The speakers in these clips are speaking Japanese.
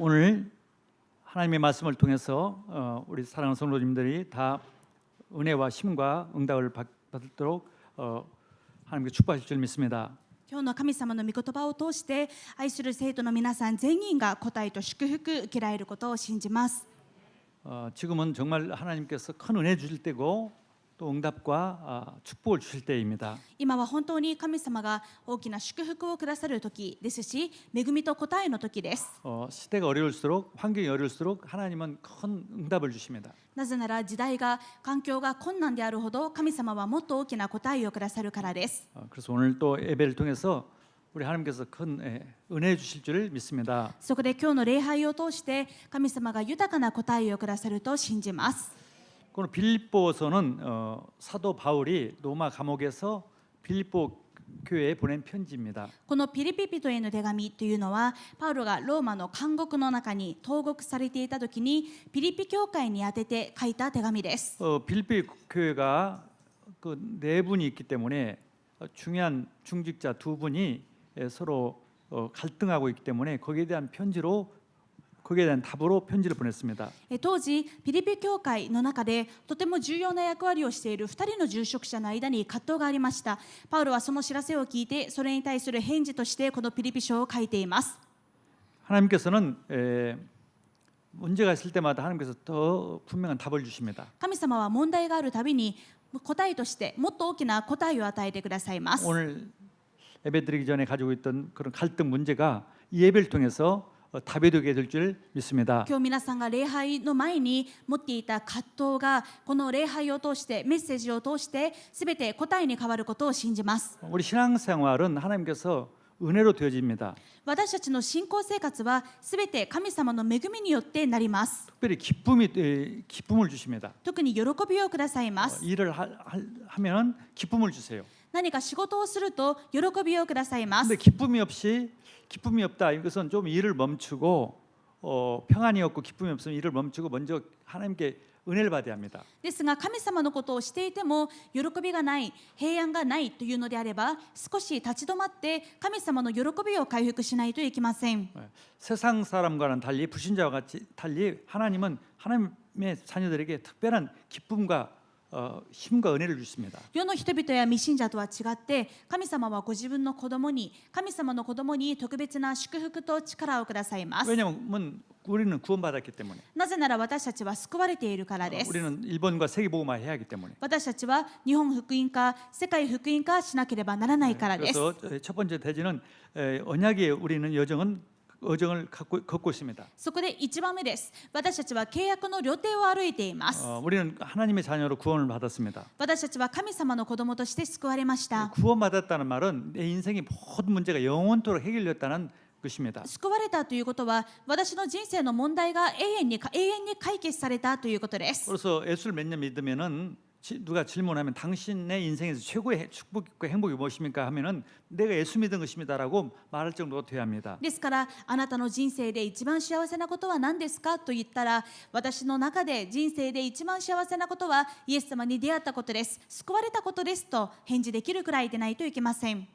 오늘 하나님의 말씀을 통해서 우리 사랑하는 성도님들이 다 은혜와 힘과 응답을 받도록 하나님께 축복하실 줄 믿습니다. 今日の神様の御言葉を通して愛する生徒の皆さん全員が答えと祝福受けられることを信じます。 지금은 정말 하나님께서 큰 은혜 주실 때고 또 응답과 축복을 주실 때입니다. 今は本当に神様が大きな祝福をくださる時ですし、恵みと答えの時です。 시대가 어려울수록 환경이 어려울수록 하나님은 큰 응답을 주십니다. なぜなら時代が環境が困難であるほど神様はもっと大きな答えをくださるからです。 그래서 오늘 또 예배를 통해서 우리 하나님께서 큰 은혜 주실 줄 믿습니다. そこで今日の礼拝を通して神様が豊かな答えをくださると信じます。 그 빌립보서는 사도 바울이 로마 감옥에서 빌립보 교회에 보낸 편지입니다. このピリピ人への手紙というのはパウロがローマの監獄の中に投獄されていた時にピリピ教会に宛てて書いた手紙です。 빌립보 교회가 그 네 분이 있기 때문에 중요한 중직자 두 분이 서로 갈등하고 있기 때문에 거기에 대한 답으로 편지를 보냈습니다. 当時ピリピ教会の中でとても重要な役割をしている2人の住職者の間に葛藤がありました。パウロはその知らせを聞いてそれに対する返事としてこのピリピ書を書いています。 하나님께서는 문제가 있을 때마다 하나님께서 더 분명한 답을 주십니다. 神様は問題があるたびに答えとしてもっと大きな答えを与えてくださいます。 오늘 예배드리기 전에 가지고 있던 그런 갈등 문제가 이 예배를 통해서 답이 되게 될 줄 믿습니다. 今日皆さんが礼拝の前に持っていた葛藤がこの礼拝を通してメッセージを通して全て答えに変わることを信じます。 우리 신앙생활은 하나님께서 은혜로 되어집니다. 私たちの信仰生活は全て神様の恵みによってなります。 특별히 기쁨을 주십니다. 特に喜びをくださいます。 일을 하면 기쁨을 주세요. 何か仕事をすると喜びをくださいます。 근데 기쁨이 없다. 이것은 좀 일을 멈추고 평안이 없고 기쁨이 없으면 일을 멈추고 먼저 하나님께 은혜를 받아야 합니다. ですが神様のことをしていても喜びがない、平安がないというのであれば少し立ち止まって神様の喜びを回復しないといけません。 세상 사람과는 달리 불신자와 같이 달리 하나님은 하나님의 자녀들에게 특별한 기쁨과 힘과 은혜를 주십니다. 世の人々や未信者とは違って神様はご自分の子供に特別な祝福と力をくださいます。 왜냐하면 우리는 구원받았기 때문에. なぜなら私たちは救われているからです。 우리는 일본과 세계복음화 해야 하기 때문에. 私たちは日本福音化、世界福音化しなければならないからです。 그래서 첫 번째 대지는 언약의 우리는 여정을 걷고 있습니다. そこで1番目です。私たちは契約の旅程を歩いています。 우리는 하나님의 자녀로 구원을 받았습니다. 私たちは神様の子供として救われました。 구원받았다는 말은 내 인생의 모든 문제가 영원토록 해결됐다는 것입니다. 救われたということは私の人生の問題が永遠に解決されたということです。 그래서 예수를 몇 년 믿으면은 누가 질문하면 당신의 인생에서 최고의 축복과 행복이 무엇입니까 하면은 내가 예수 믿은 것입니다라고 말할 정도가 돼야 합니다. ですからあなたの人生で一番幸せなことは何ですかと言ったら私の中で人生で一番幸せなことはイエス様に出会ったことです、救われたことですと返事できるくらいでないといけません。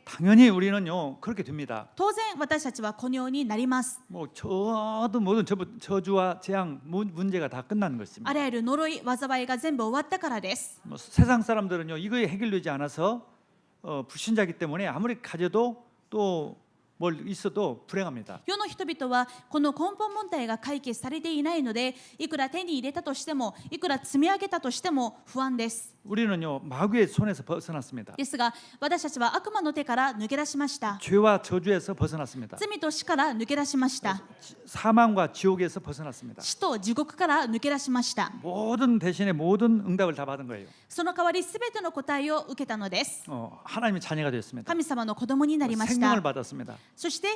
당연히 우리는요 그렇게 됩니다. 当然私たちはこのようになります。 뭐 저도 모든 저주와 재앙 문제가 다 끝나는 것입니다. あらゆる呪い、災いが全部終わったからです。 뭐 세상 사람들은요 이거에 해결되지 않아서 불신자이기 때문에 아무리 가져도 또 뭘 있어도 불행합니다. 世の人々はこの根本問題が解決されていないのでいくら手に入れたとしてもいくら積み上げたとしても不安です。 우리는요 마귀의 손에서 벗어났습니다. ですが私たちは悪魔の手から抜け出しました。 죄와 저주에서 벗어났습니다. 罪と死から抜け出しました。 사망과 지옥에서 벗어났습니다. 死と地獄から抜け出しました。 모든 대신에 모든 응답을 다 받은 거예요. その代わりすべての答えを受けたのです。 하나님의 자녀가 됐습니다. 神様の子供になりました。 생명을 받았습니다. そして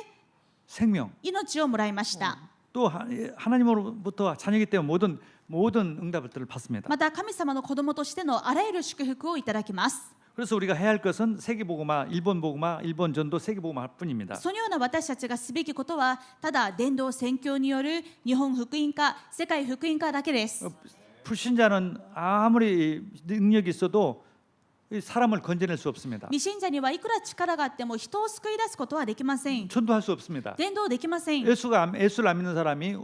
생명. 命をもらいました。 또 하나님으로부터 자녀이기 때문에 모든 응답들을 받습니다. また神様の子供としてのあらゆる祝福をいただきます。 그래서 우리가 해야 할 것은 세계복음화, 일본 전도 세계복음화뿐입니다. そのような私たちがすべきことはただ伝道宣教による日本福音化、世界福音化だけです。 불신자는 아무리 능력이 있어도 사람을 건져낼 수 없습니다. 未信者にはいくら力があっても人を救い出すことはできません。 전도할 수 없습니다. 伝道できません。 예수를 안 믿는 사람이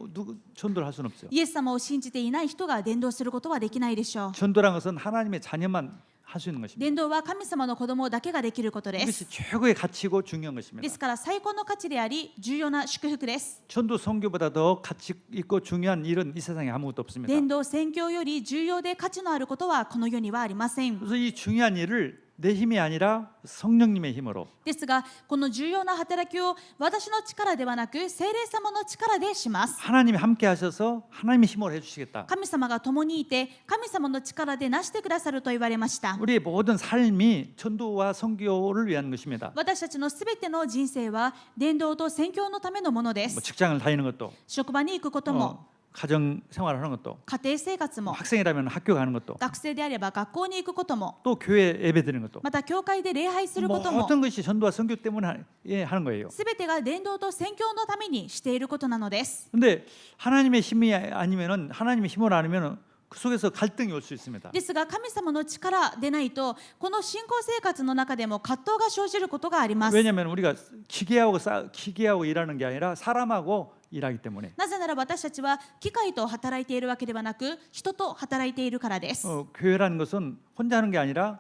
전도를 할 수는 없어요. イエス様を信じていない人が伝道することはできないでしょう。 전도란 것은 하나님의 자녀만 할 수 있는 것입니다. 伝道は神様の子供だけができることで 이것이 す。 최고의 가치고 중요한 것입니다. ですから最高の価値であり重要な祝福です。 전도 선교보다 더 가치 있고 중요한 일은 이 세상에 아무것도 없습니다. 伝道宣教より重要で価値のあることはこの世にはありません。 그래서 이 중요한 일을 내 힘이 아니라 성령님의 힘으로 ですがこの重要な働きを私の力ではなく聖霊様の力でします。 하나님이 함께 하셔서 하나님의 힘으로 해주시겠다. 神様が共にいて神様の力でなしてくださると言われました。 우리의 모든 삶이 전도와 선교를 위한 것입니다. 私たちのすべての人生は伝道と宣教のためのもので 뭐 す。 직장을 다니는 것도 職場に行くことも 가정 생활을 하는 것도 家庭生活も 학생이라면 학교 가는 것도 学生であれば学校に行くことも 또 교회 예배 드리는 것도 また教会で礼拝することも 모든 것이 전도와 선교 때문에 하는 거예요. すべてが伝道と宣教のためにしていることなのです。 근데 하나님의 힘이 아니면은 하나님의 힘을 아니면은 그 속에서 갈등이 올 수 있습니다. ですが神様の力でないとこの信仰生活の中でも葛藤が生じることがあります。 왜냐하면 우리가 기계하고 일하는 게 아니라 사람하고 일하기 때문에 なぜなら私たちは機械と働いているわけではなく人と働いているからです。 교회라는 것은 혼자 하는 게 아니라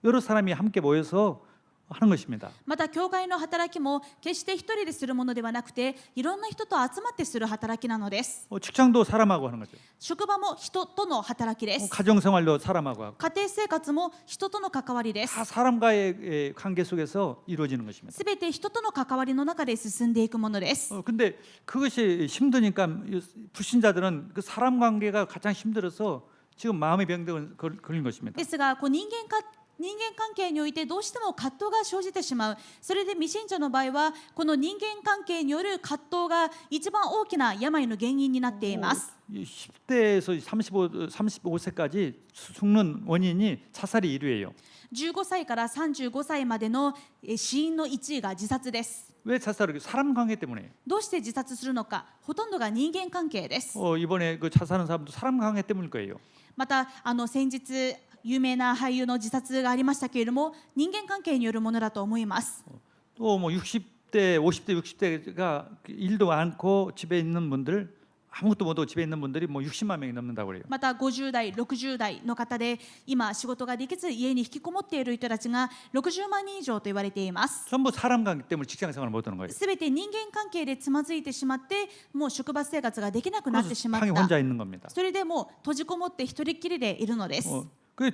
여러 사람이 함께 모여서 하는 것입니다. また教会の働きも決して一人でするものではなくていろんな人と集まってする働きなのです。 직장도 사람하고 하는 거죠. 職場も人との働きです。 가정 생활도 사람하고 하고 家庭生活も人との関わりです。 다 사람과의 관계 속에서 이루어지는 것입니다. すべて人との関わりの中で進んでいくものです。 근데 그것이 힘드니까 불신자들은 그 사람 관계가 가장 힘들어서 지금 마음의 병들은 걸린 것입니다. ですが人間関係においてどうしても葛藤が生じてしまう。それで未信者の場合はこの人間関係による葛藤が一番大きな病の原因になっています。 10대에서 35세까지 죽는 원인이 자살이 1위예요. 15歳から35歳までの死因の1位が自殺です。 왜 자살을? 사람 관계 때문에. どうして自殺するのか。ほとんどが人間関係です。 이번에 그 자살하는 사람도 사람 관계 때문일 거예요. また先日有名な俳優の自殺がありましたけれども人間関係によるものだと思います。 또 뭐 60대, 50대, 60대가 일도 않고 집에 있는 분들 아무것도 못하고 집에 있는 분들이 뭐 60만 명이 넘는다고 그래요. また50代、60代の方で今仕事ができず家に引きこもっている人たちが60万人以上と言われています。 전부 사람 관계 때문에 직장 생활을 못 하는 거예요. すべて人間関係でつまずいてしまってもう職場生活ができなくなってしまっ 방에 た。 혼자 있는 겁니다. それでもう閉じこもって一人っきりでいるのです。 그게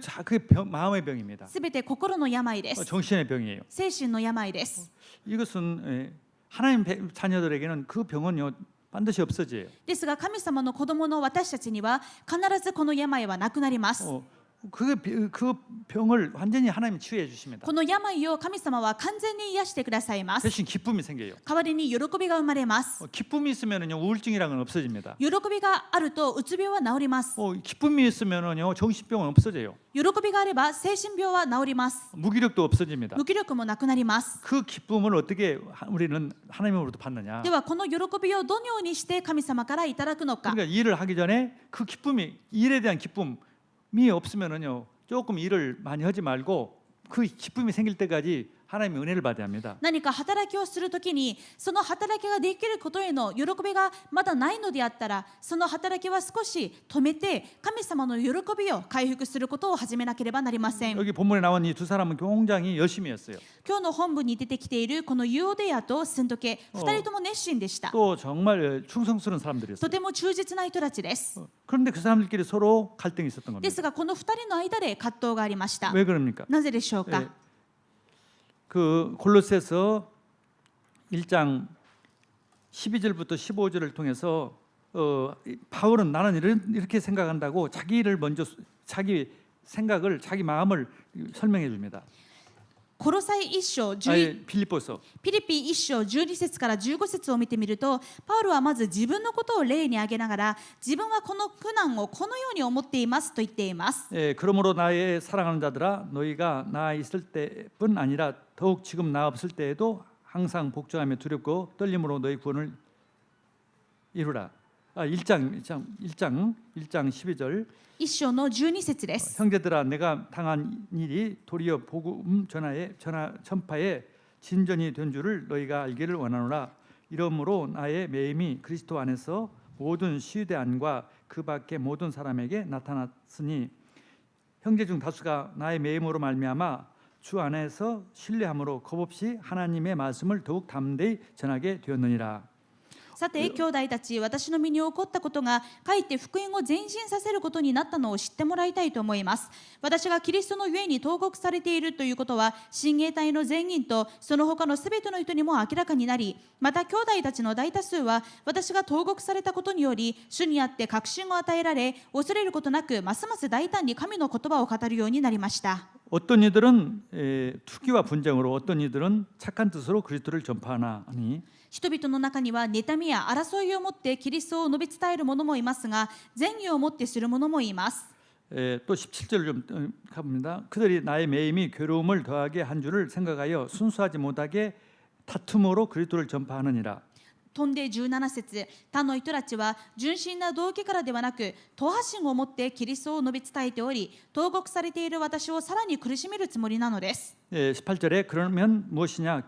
마음의 병입니다. すべて心の病です。 정신의 병이에요. 精神の病です。 이것은 하나님 자녀들에게는 그 병은요 반드시 없어져요. ですが神様の子供の私たちには必ずこの病はなくなります。 그 병을 완전히 하나님이 치유해 주십니다. この病を神様は完全に癒してくださいます。 대신 기쁨이 생겨요. 代わりに喜びが生まれます。 기쁨이 있으면은요 우울증이라는 건 없어집니다. 喜びがあるとうつ病は治ります。 기쁨이 있으면은요 정신병은 없어져요. 喜びがあれば精神病は治ります。 무기력도 없어집니다. 無気力もなくなります。 그 기쁨을 어떻게 우리는 하나님으로부터 받느냐? ではこの喜びをどのようにして神様からいただくのか。 그러니까 일을 하기 전에 그 기쁨이 일에 대한 기쁨이 없으면은요 조금 일을 많이 하지 말고 그 기쁨이 생길 때까지 하나님의 은혜를 받아야 합니다. 何か働きをするときにその働きができることへの喜びがまだないのであったらその働きは少し止めて神様の喜びを回復することを始めなければなりません。 여기 본문에 나온 이 두 사람은 굉장히 열심히 했어요. 今日の本文に出てきているこのユオデヤとスントケ2人とも熱心でした。 또 정말 충성스러운 사람들이었어요. とても忠実な人たちです。 그런데 그 사람들끼리 서로 갈등이 있었던 で 겁니다. すがこの2人の間で葛藤がありました。 왜 그럽니까? なぜでしょう 예, か。 그 골로새서 1장 12절부터 15절을 통해서 바울은 나는 이렇게 생각한다고 자기 생각을 자기 마음을 설명해 줍니다. コロサイ1章11 빌립보서 ピリピ1章12節から15節を見てみるとパウロはまず自分のことを例に挙げながら自分はこの苦難をこのように思っていますと言っています。 그러므로 나의 사랑하는 자들아 너희가 나 있을 때뿐 아니라 더욱 지금 나 없을 때에도 항상 복종하며 두렵고 떨림으로 너희 구원을 이루라. 1장 12절 一章の12節です。 형제들아 내가 당한 일이 도리어 복음 전파에 진전이 된 줄을 너희가 알기를 원하노라. 이러므로 나의 매임이 그리스도 안에서 모든 시유대 안과 그 밖의 모든 사람에게 나타났으니 형제 중 다수가 나의 매임으로 말미암아 주 안에서 신뢰함으로 겁없이 하나님의 말씀을 더욱 담대히 전하게 되었느니라. さて兄弟たち、私の身に起こったことがかえって福音を前進させることになったのを知ってもらいたいと思います。私がキリストのゆえに投獄されているということは親衛隊の全員とその他のすべての人にも明らかになり、また兄弟たちの大多数は私が投獄されたことにより主にあって確信を与えられ、恐れることなくますます大胆に神の言葉を語るようになりました。 어떤 이들은 투기와 분쟁으로 어떤 이들은 착한 뜻으로 그리스도를 전파하나니 人々の中には妬みや争いを持ってキリストを述べ伝える者もいますが、善意を持ってする者もいます。 또 17절 좀 가봅니다. 그들이 나의 매임이 괴로움을 더하게 한 줄을 생각하여 순수하지 못하게 다툼으로 그리스도를 전파하느니라. 飛んで17節、他の人たちは純真な動機からではなく党派心を持ってキリストを述べ伝えており、投獄されている私をさらに苦しめるつもりなのです。 18절에 그러면 무엇이냐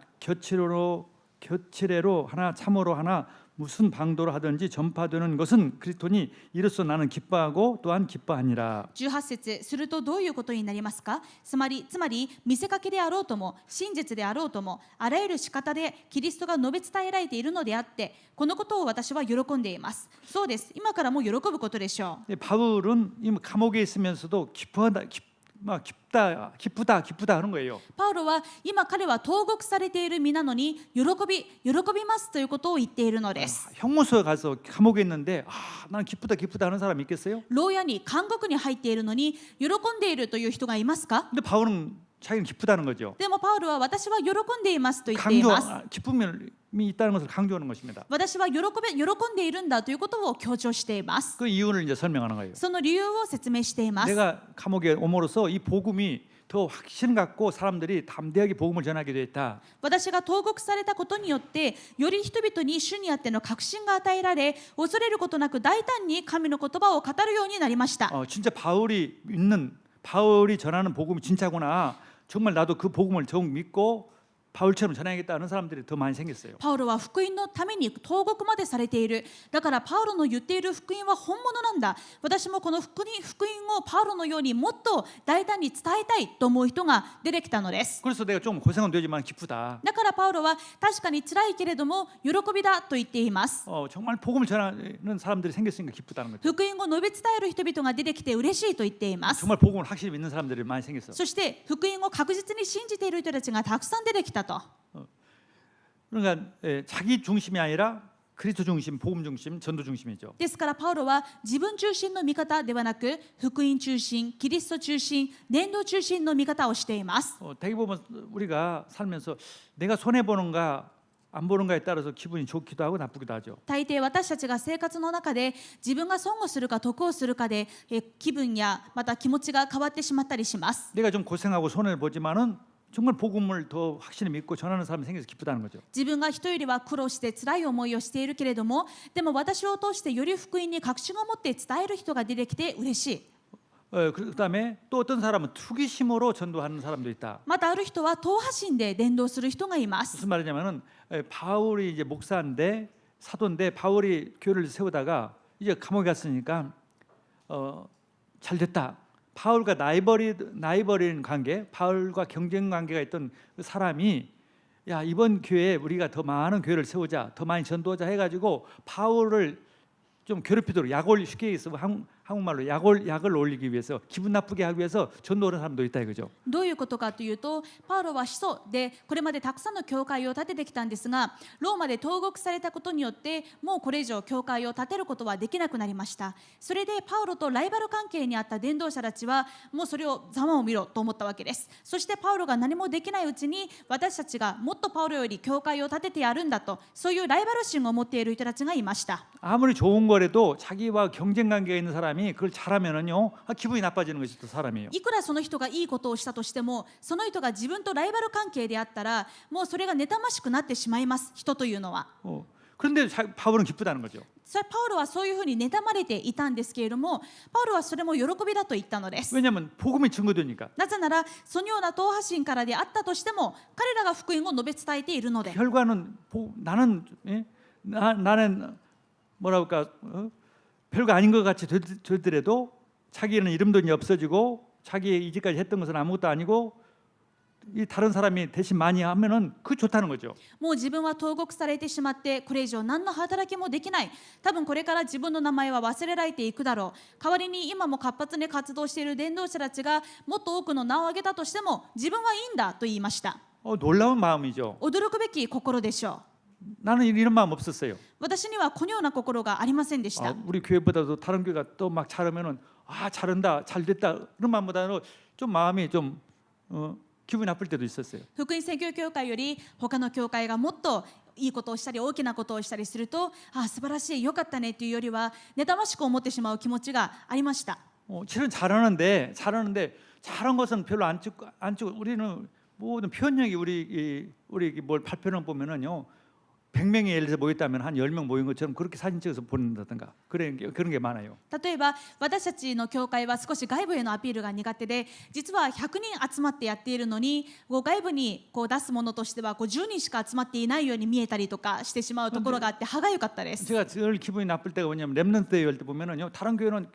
겨치레로 하나 참으로 하나 무슨 방도로 하든지 전파되는 것은 그리스도니 이로써 나는 기뻐하고 또한 기뻐하니라. 18節、するとどういうことになりますか。つまり見せかけであろうとも真実であろうともあらゆる仕方でキリストが述べ伝えられているのであって、このことを私は喜んでいます。そうです、今からも喜ぶことでしょう。 바울은 감옥에 있으면서도 기쁘다 하는 거예요. パウロは今彼は投獄されている身なのに喜びますということを言っているのです。 형무소에 가서 감옥에 있는데 난 기쁘다 하는 사람이 있겠어요? 牢屋に監獄に入っているのに喜んでいるという人がいますか。 근데 바울은 자기는 기쁘다는 거죠. でもパウロは私は喜んでいますと言っています。 기쁨이 있다는 것을 강조하는 것입니다. 私は喜んでいるんだということを強調しています。 그 이유를 이제 설명하는 거예요. その理由を説明しています。 내가 감옥에 옴으로써 이 복음이 더 확신 갖고 사람들이 담대하게 복음을 전하게 됐다. 私が投獄されたことによってより人々に主にあっての確信が与えられ、恐れることなく大胆に神の言葉を語るようになりました。 진짜 바울이 전하는 복음이 진짜구나. 정말 나도 그 복음을 더욱 믿고 바울처럼 전해야겠다는 사람들이 더 많이 생겼어요. パウロは福音のために投獄までされている。だからパウロの言っている福音は本物なんだ。私もこの福音をパウロのようにもっと大胆に伝えたいと思う人が出てきたのです。 그래서 내가 좀 고생은 되지만 기쁘다. だからパウロは確かに辛いけれども喜びだと言っています。 정말 복음을 전하는 사람들이 생겼으니까 기쁘다는 거죠. 福音を述べ伝える人々が出てきて嬉しいと言っています。 정말 복음을 확실히 믿는 사람들이 많이 생겼어. そして福音を確実に信じている人たちがたくさん出てきたと。 그러니까 자기 중심이 아니라 그리스도 중심, 복음 중심, 전도 중심이죠. ですからパウロは自分中心の見方ではなく福音中心、キリスト中心、伝道中心の見方をしています。 대개 보면 우리가 살면서 내가 손해 보는가 안 보는가에 따라서 기분이 좋기도 하고 나쁘기도 하죠. 大抵私たちが生活の中で自分が損をするか得をするかで気分やまた気持ちが変わってしまったりします。 내가 좀 고생하고 손해를 보지만은 정말 복음을 더 확실히 믿고 전하는 사람이 생겨서 기쁘다는 거죠. 自分が人よりは苦労して辛い思いをしているけれども、でも私を通してより福音に確信を持って伝える人が出てきて嬉しい。 그다음에 또 어떤 사람은 투기심으로 전도하는 사람도 있다. またある人は党派心で伝道する人がいます。 무슨 말이냐면은 바울이 이제 목사인데 사도인데 바울이 교회를 세우다가 이제 감옥에 갔으니까 잘 됐다. 바울과 나이버린 관계, 바울과 경쟁 관계가 있던 그 사람이 야 이번 교회에 우리가 더 많은 교회를 세우자, 더 많이 전도하자 해가지고 바울을 좀 괴롭히도록 쉽게 얘기해서 한국말로 약을 올리기 위해서 기분 나쁘게 하기 위해서 전도하는 사람도 있다 이거죠. どういうことかというと、パウロは使徒でこれまでたくさんの教会を建ててきたんですが、ローマで投獄されたことによってもうこれ以上教会を建てることはできなくなりました。それでパウロとライバル関係にあった伝道者たちはもうそれをざまを見ろと思ったわけです。そしてパウロが何もできないうちに私たちがもっとパウロより教会を建ててやるんだと、そういうライバル心を持っている人たちがいました。 아무리 좋은 거라도 자기와 경쟁 관계가 있는 사람이 그걸 잘하면은요 기분이 나빠지는 것이 또 사람이에요. いくらその人がいいことをしたとしても、その人が自分とライバル関係であったらもうそれが妬ましくなってしまいます。人というのは。 그런데 바울은 기쁘다는 거죠. それパウロはそういうふうに妬まれていたんですけれども、パウロはそれも喜びだと言ったのです。 왜냐하면 복음이 증거되니까. なぜならそのような党派心からであったとしても彼らが福音を述べ伝えているので、 결과는 나는 나는 뭐랄까 별거 아닌 것 같이 되더라도 자기는 이름도 이제 없어지고 자기 이제까지 했던 것은 아무것도 아니고 이 다른 사람이 대신 많이 하면은 그 좋다는 거죠. もう自分は投獄されてしまってこれ以上何の働きもできない、多分これから自分の名前は忘れられていくだろう、代わりに今も活発に活動している伝道者たちがもっと多くの名を挙げたとしても自分はいいんだと言いました。 놀라운 마음이죠. 驚くべき心でしょう。 나는 이런 마음 없었어요. 私にはこのような心がありませんでした。 우리 교회보다도 다른 교회가 또 막 잘하면은 잘한다, 잘됐다 그런 마음보다는 좀 마음이 좀 기분이 나쁠 때도 있었어요. 福音宣教協会より他の教会がもっといいことをしたり大きなことをしたりすると、素晴らしい、よかったねというよりは妬ましく思ってしまう気持ちがありました。 실은 잘하는데 잘한 것은 별로 안 찍고 우리는 모든 표현력이 우리 뭘 발표를 보면은요 100명이 예를 들어 모였다면 한 10명 모인 것처럼 그렇게 사진 찍어서 보낸다든가 그런 게 많아요. 例えば私たちの教会は少し外部へのアピールが苦手で、実は100人集まってやっているのに外部に出すものとしては10人しか集まっていないように見えたりとかしてしまうところがあって歯がゆかったです。 제가 늘 기분이 나쁠 때가 뭐냐면 렘넌트 대회 할 때 보면은요 다른 교회는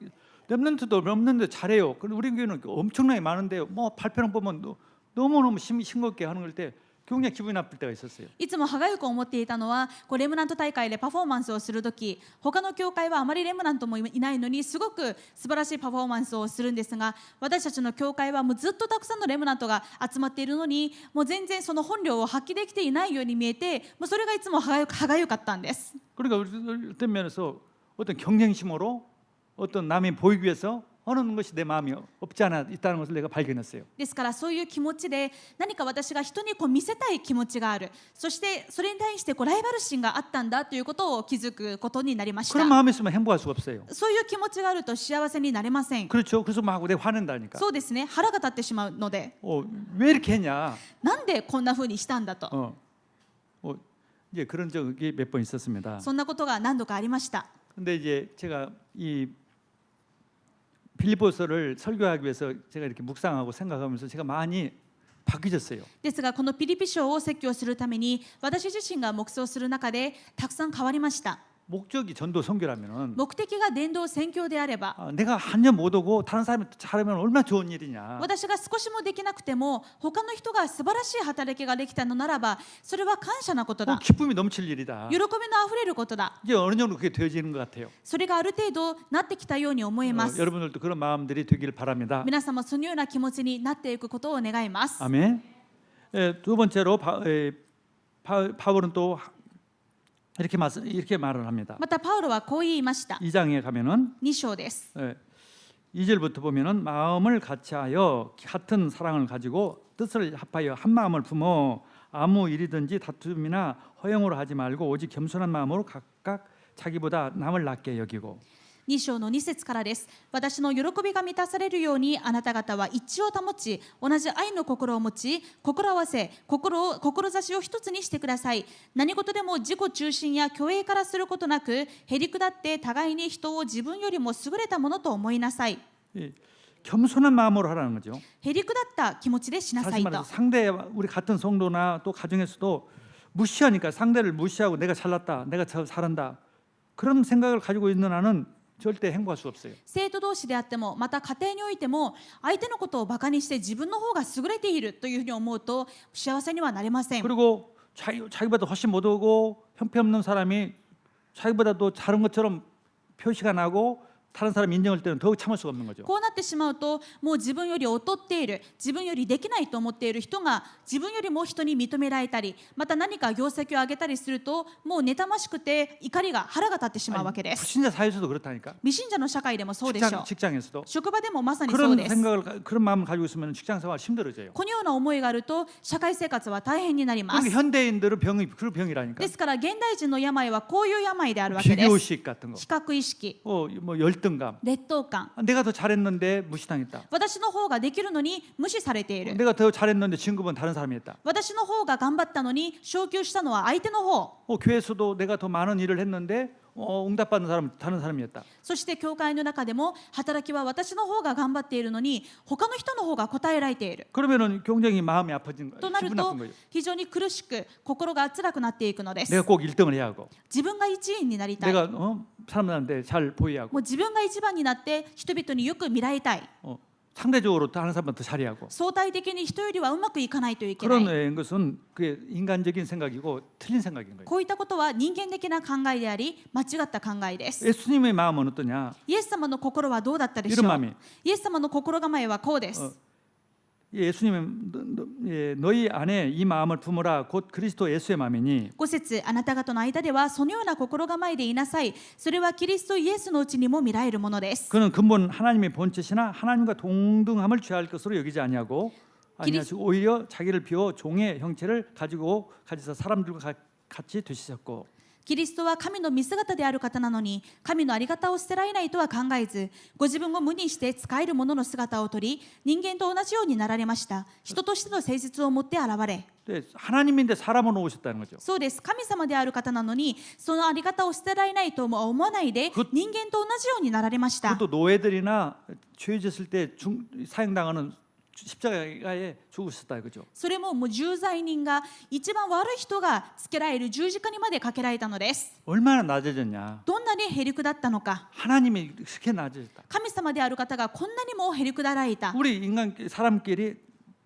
렘넌트도 없는데 잘해요. 그런데 우리 교회는 엄청나게 많은데 뭐 발표를 보면 너무너무 싱겁게 하는 걸 때 굉장히 기분이 나쁠 때가 있었어요. いつも歯がゆく思っていたのはレムナント大会でパフォーマンスをするとき、他の教会はあまりレムナントもいないのにすごく素晴らしいパフォーマンスをするんですが、私たちの教会はもうずっとたくさんのレムナントが集まっているのにもう全然その本領を発揮できていないように見えて、もうそれがいつも歯がゆかったんです。 그러니까 어떤 면에서 어떤 경쟁심으로 어떤 남이 보이기 위해서 하는 것이 내 마음이 없지 않아 있다는 것을 내가 발견했어요. ですからそういう気持ちで何か私が人に見せたい気持ちがある、そしてそれに対してライバル心があったんだということを気づくことになりました。 그런 마음이 있으면 행복할 수가 없어요. そういう気持ちがあると幸せになれません。 그렇죠. 그래서 막 내가 화낸다니까. そうですね、腹が立ってしまうので、 왜 이렇게 했냐. なんでこんな風にしたんだと、 이제 그런 적이 몇 번 있었습니다. そんなことが何度かありました。 근데 이제 제가 이 빌립보서를 설교하기 위해서 제가 이렇게 묵상하고 생각하면서 제가 많이 바뀌었어요. ですがこのピリピ書を説教するために私自身が黙想する中でたくさん変わりました。 목적이 전도 선교라면은 目的が伝道宣教であれば、 내가 한 년 못 오고 다른 사람이 잘하면 얼마나 좋은 일이냐. 私が少しもできなくても他の人が素晴らしい働きができたのならばそれは感謝なことだ、 기쁨이 넘칠 일이다. 喜びのあふれることだ。 이제 어느 정도 그게 되어지는 것 같아요. それがある程度なってきたように思います。 여러분들도 그런 마음들이 되기를 바랍니다. 皆様そのような気持ちになっていくことを願います。 아멘. 두 번째로 바울은 또 이렇게 말을 합니다. またパウロはこう言いました。 2장에 가면은 2章です。 2절부터 보면은 마음을 같이하여 같은 사랑을 가지고 뜻을 합하여 한 마음을 품어 아무 일이든지 다툼이나 허영으로 하지 말고 오직 겸손한 마음으로 각각 자기보다 남을 낮게 여기고. 2章の2節からです。私の喜びが満たされるようにあなた方は一致を保ち、同じ愛の心を持ち、心合わせ、志を一つにしてください。何事でも自己中心や虚栄からすることなく、へりくだって互いに人を自分よりも優れたものと思いなさい。 겸손한 마음으로 하라는 거죠. へりくだった気持ちでしなさ 사실 い 말해서 と。 상대 우리 같은 성도나 또 가정에서도 무시하니까 상대를 무시하고 내가 잘났다, 내가 잘한다 그런 생각을 가지고 있는 한은 절대 행복할 수 없어요. 生徒同士であってもまた家庭においても相手のことをバカにして自分の方が優れているというふうに思うと幸せにはなれません。 그리고 자기보다 훨씬 못 오고 형편없는 사람이 자기보다도 다른 것처럼 표시가 나고 다른 사람 인정할 때는 더욱 참을 수가 없는 거죠. こうなってしまうともう自分より劣っている、自分よりできないと思っている人が自分よりも人に認められたり、また何か業績を上げたりするともう妬ましくて怒りが腹が立ってしまうわけです。 불신자 사회에서도 그렇다니까. 未信者の社会でもそうでしょう。 직장에서도 職場でもまさにそう 그런 です。 생각을 그런 마음을 가지고 있으면 직장 생활 힘들어져요. このような思いがあると社会生活は大変になります。 그러니까 현대인들은 그 병이라니까. ですから現代人の病はこういう病であるわけです。 비교의식 같은 거. 比較意識、 뭐 열등감. 劣等感、 내가 더 잘했는데 무시당했다. 私の方ができるのに無視されている、 내가 더 잘했는데 진급은 다른 사람이 했다. 私の方が頑張ったのに昇給したのは相手の方、 교회에서도 내가 더 많은 일을 했는데 응답받는 사람은 다른 사람이었다. そして教会の中でも働きは私の方が頑張っているのに他の人の方が答えられている 그러면은 굉장히 마음이 아파진 거예요. となる 기분 と 나쁜 거예요. 非常に苦しく心が辛くなっていくのです。 내가 꼭 1등을 해야 하고 自分が1位になりたい、 내가 사람들한테 잘 보여야 하고 もう自分が一番になって人々によく見られたい、 상대적으로 다른 사람보다 더 잘해야 하고 相対的に人よりはうまくいかないといけな 그런 い、 것은 그게 인간적인 생각이고 틀린 생각인 거예요. こういったことは人間的な考えであり間違った考えです。 예수님의 마음은 어떠냐? イエス様の心はどうだったでし 이런 ょう。 마음이 イエス様の心構えはこうです。 예수님은 너희 안에 이 마음을 품으라 곧 그리스도 예수의 마음이니 5節、あなた方の間ではそのような心構えでいなさい。それはキリストイエスのうちにも見られるものです。 그는 근본 하나님의 본체시나 하나님과 동등함을 취할 것으로 여기지 아니하고 오히려 자기를 비워 종의 형체를 가지서 사람들과 같이 되시셨고 キリストは神の見姿である方なのに神のあり方を捨てられないとは考えず、ご自分を無にして使える者の姿をとり、人間と同じようになられました。人としての誠実を持って現れ、 하나님인데 사람으로 오셨다는 거죠. そうです、神様である方なのにそのあり方を捨てられないとも思わないで人間と同じようになられました。 그것도 노예들이나 죄졌을 때 사형당하는 십자가에 죽으셨다 이거죠. それももう重罪人が一番悪い人がつけられる十字架にまでかけられたのです。 얼마나 낮아졌냐. どんなにへりくだったのか。 하나님이 그렇게 낮아졌다. 神様である方がこんなにもへりくだられた。 우리 인간 사람끼리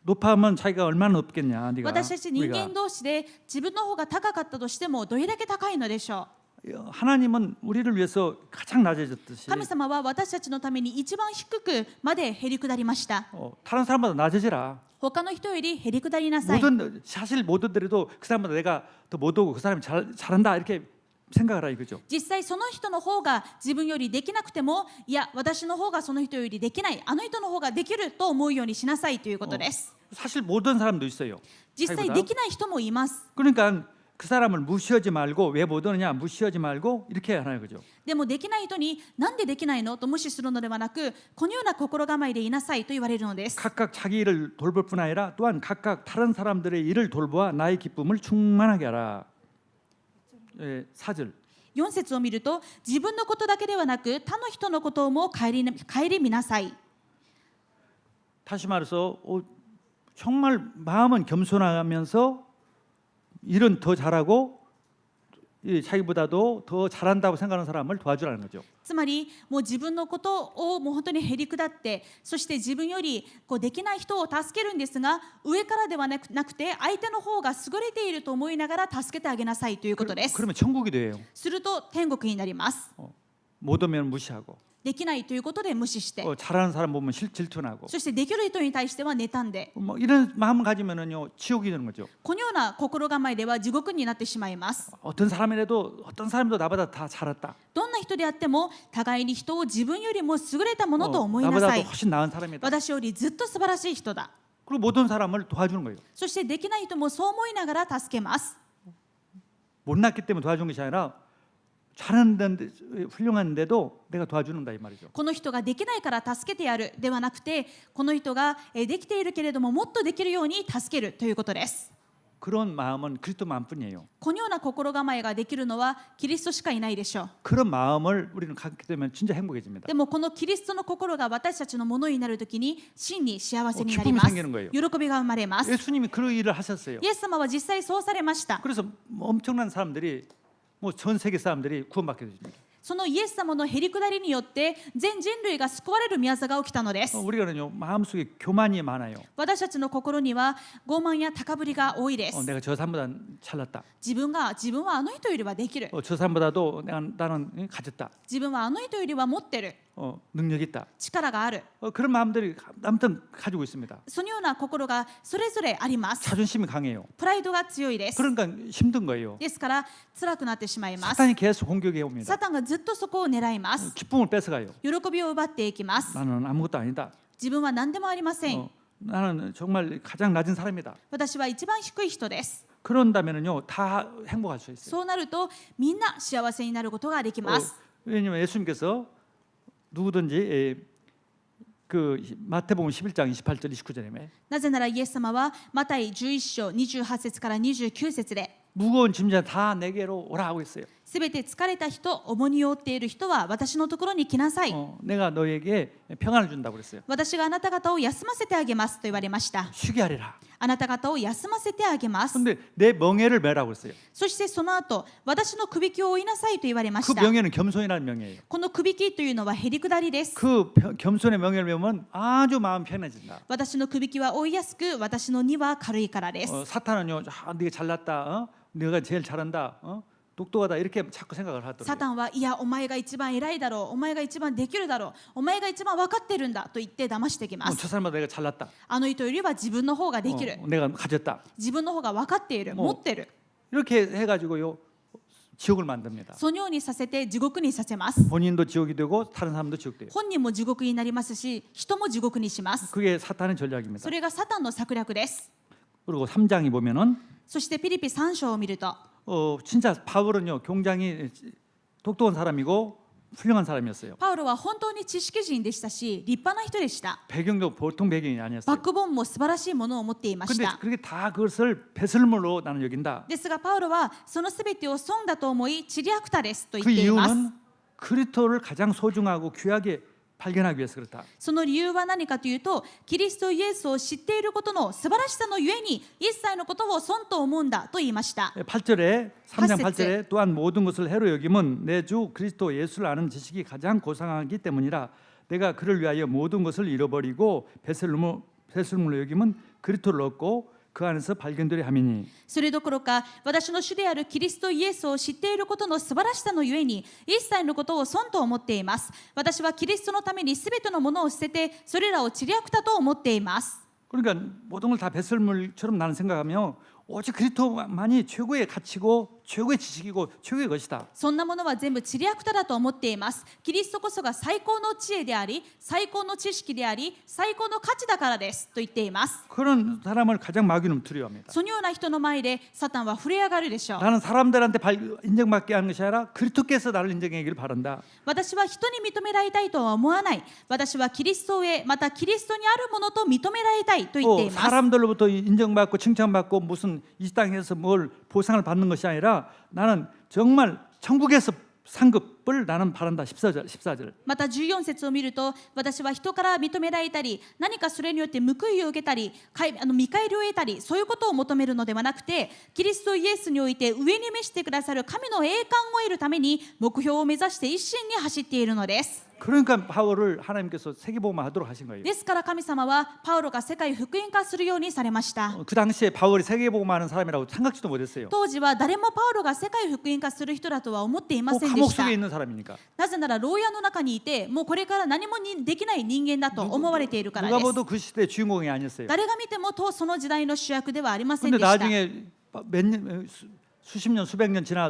높아하면 자기가 얼마나 높겠냐. 네가 私たち人 우리가. 間同士で自分の方が高かったとしてもどれだけ高いのでしょ 하나님은 우리를 위해서 가장 낮아졌듯이 う。神様は私たちのために一番低くまでへりくだりました。 다른 사람보다 낮아지라. 他の人よりへりくだりなさい。 사실 못하더라도 그 사람보다 내가 더 못하고 그 사람이 잘한다 이렇게 생각하라 이거죠. 実際その人の方が自分よりできなくても、いや私の方がその人よりできない、あの人の方ができると思うようにしなさいということです。 사실 못한 사람도 있어요. 実際 자기보다. できない人もいます。 그러니까 그 사람을 무시하지 말고 왜 못하느냐 무시하지 말고 이렇게 하나요, 그죠? でもできない人になんでできないのと無視するのではなく、このような心構えでいなさいと言われるのです。 각각 자기 일을 돌볼 뿐 아니라 또한 각각 다른 사람들의 일을 돌보아 나의 기쁨을 충만하게 하라. 4절. 4節を見ると、自分のことだけではなく他の人のことも顧みなさい。 다시 말해서 정말 마음은 겸손하면서 일은 더 잘하고 자기보다도 더 잘한다고 생각하는 사람을 도와주라는 거죠. つまりもう自分のことをもう本当にへりくだって、そして自分よりできない人を助けるんですが、上からではなくて相手の方が優れていると思いながら助けてあげなさいということです。 그러면 천국이 돼요. すると天国になります。 못 오면 무시하고 できないということで無視して、 잘하는 사람 보면 질투나고 そしてできる人に対しては妬んで、 뭐 이런 마음을 가지면은요 지옥이 되는 거죠. このような心構えでは地獄になってしまいます。 어떤 사람이라도 어떤 사람도 나보다 다 잘했다. どんな人であっても互いに人を自分よりも優れたものと思いなさ 나보다도 い。 훨씬 나은 사람이다. 私よりずっと素晴らしい人だ。 그리고 모든 사람을 도와주는 거예요. そしてできない人もそう思いながら助けます。 못났기 때문에 도와주는 것이 아니라 잘하는데 훌륭한데도 내가 도와주는다 이 말이죠. この人ができないから助けてやるではなくて、この人ができているけれどももっとできるように助けるということです。 그런 마음은 그리스도 마음뿐이에요. このような心構えができるのはキリストしかいないでしょう。 그런 마음을 우리는 갖게 되면 진짜 행복해집니다. でもこのキリストの心が私たちのものになるときに真に幸せになり 기쁨이 ます。 생기는 거예요. 喜びが生まれます。 예수님이 그 일을 하셨어요. イエス様は実際そうされました。 그래서 엄청난 사람들이 전 세계 사람들이 구원받게 됩니다. そのイエス様のへりくだりによって全人類が救われる宮座が起きたのです。 우리가는요 마음속에 교만이 많아요. 私たちの心には傲慢や高ぶりが多いです。 내가 저 사람보다 잘났다. 自分はあの人よりはできる。 저 사람보다도 나는 가졌다. 自分はあの人よりは持ってる。 능력 있다. 力がある。 그런 마음들이 아무튼 가지고 있습니다. そのような心がそれぞれあります。 자존심이 강해요. プライドが強いです。 그러니까 힘든 거예요. ですから辛くなってしまいます。 사탄이 계속 공격해 옵니다. サタンがずっとそこを狙います。 기쁨을 뺏어가요. 喜びを奪っていきます。 나는 아무것도 아니다. 自分は何でもありません。 나는 정말 가장 낮은 사람이다. 私は一番低い人です。 그런다면은요 다 행복할 수 있어요. そうなるとみんな幸せになることができます。 왜냐면 예수님께서 누구든지 그 마태복음 11장 28절 29절에 なぜならイエス様はマタイ11章28節から29節で 무거운 짐자 다 내게로 오라 하고 있어요. すべて疲れた人、重荷を負っている人は私のところに来なさい。 내가 너에게 평안을 준다고 그랬어요. 私があなた方を休ませてあげますと言われました。 쉬게 하리라. あなた方を休ませてあげます。 근데 내 명예를 매라고 그랬어요. そしてその後、私のくびきを追いなさいと言われま 그 した。 명예는 겸손이라는 명예예요. このくびきというのはへりくだりです。 그 겸손의 명예를 배우면 아주 마음 편해진다. 私のくびきは追いやすく、私の荷は軽いからです。 사탄은요, 네가 잘났다, 네가 제일 잘한다, 똑똑하다 이렇게 자꾸 생각을 サ 하더라고요. タンは、いや、お前が一番偉いだろう、お前が一番できるだろう、お前が一番分かってるんだと言って騙してきま 저 す。 사람보다 내가 잘났다, あの人よりは自分の方ができる、 내가 가졌다. 自分の方が分かっている、持ってる、 이렇게 해가지고요 지옥을 만듭니다. そのようにさせて地獄にさせます。 본인도 지옥이 되고 다른 사람도 지옥 돼요. 本人も地獄になりますし、人も地獄にします。 그게 사탄의 전략입니다. それがサタンの策略です。 그리고 3장이 보면은 そしてピリピ3章を見ると、 진짜 바울은요 굉장히 똑똑한 사람이고 훌륭한 사람이었어요. パウロは本当に知識人でしたし、立派な人でした。 배경도 보통 배경이 バッ 아니었어요. クボーンも素晴らしいものを持っていまし 근데 た。 그게 다 그것을 배설물로 나는 여긴다. ですがパウロはそのすべてを損だと思い、チリアクタですと言 그 っています。 이유는 그리스도를 가장 소중하고 귀하게 발견하기 위해서 그렇다. その理由は何かというと、キリストイエスを知っていることの素晴らしさのゆえに、一切のことを損と思うんだと言いました。 8절에 3장 8 8절에 또한 모든 것을 해로 여김은 내 주 그리스도 예수를 아는 지식이 가장 고상하기 때문이라. 내가 그를 위하여 모든 것을 잃어버리고 배설물로 여김은 그리스도를 얻고 그 안에서 발견되려 함이니. それどころか、私の主であるキリストイエスを知っていることの素晴らしさのゆえに、一切のことを損と思っています。私はキリストのためにすべてのものを捨てて、それらをチリアクタと思っています。 그러니까 모든 걸 다 배설물처럼 나는 생각하며 오직 그리스도만이 최고의 가치고 최고의 지식이고 최고의 것이다. そんなものは全部チリアクタだと思っています。キリストこそが最高の知恵であり、最高の知識であり、最高の価値だからですと言っています。 그런 사람을 가장 마귀는 두려워합니다. そのような人の前でサタンは震え上がるでしょう。 나는 사람들한테 인정받게 하는 것이 아니라 그리스도께서 나를 인정하기를 바란다. 私は人に認められたいとは思わない。私はキリストへ、またキリストにあるものと認められたいと言っています。 사람들로부터 인정받고 칭찬받고 무슨 이 땅에서 뭘 보상을 받는 것이 아니라 나는 정말 천국에서 상급을 나는 바란다. 14절. また14節を見ると、私は人から認められたり、何かそれによって報いを受けたり、見返りを得たり、そういうことを求めるのではなくて、キリストイエスにおいて上に召してくださる神の栄冠を得るために目標を目指して一心に走っているのです。 그러니까 바울을 하나님께서 세계복음화 하도록 하신 거예요. ですから神様はパウロが世界福音化するようにされました。 그 당시에 바울이 세계복음화하는 사람이라고 생각지도 못했어요. 当時は誰もパウロが世界福音化する人だとは思っていませんで 감옥 した。 속에 있는 사람이니까. なぜなら牢屋の中にいて、もうこれから何もできない人間だと思われているからで 누가 す。 봐도 그 시대 주인공이 아니었어요. 誰が見てもその時代の主役ではありません 근데 でした。 나중에 수십 년, 수백 년 지나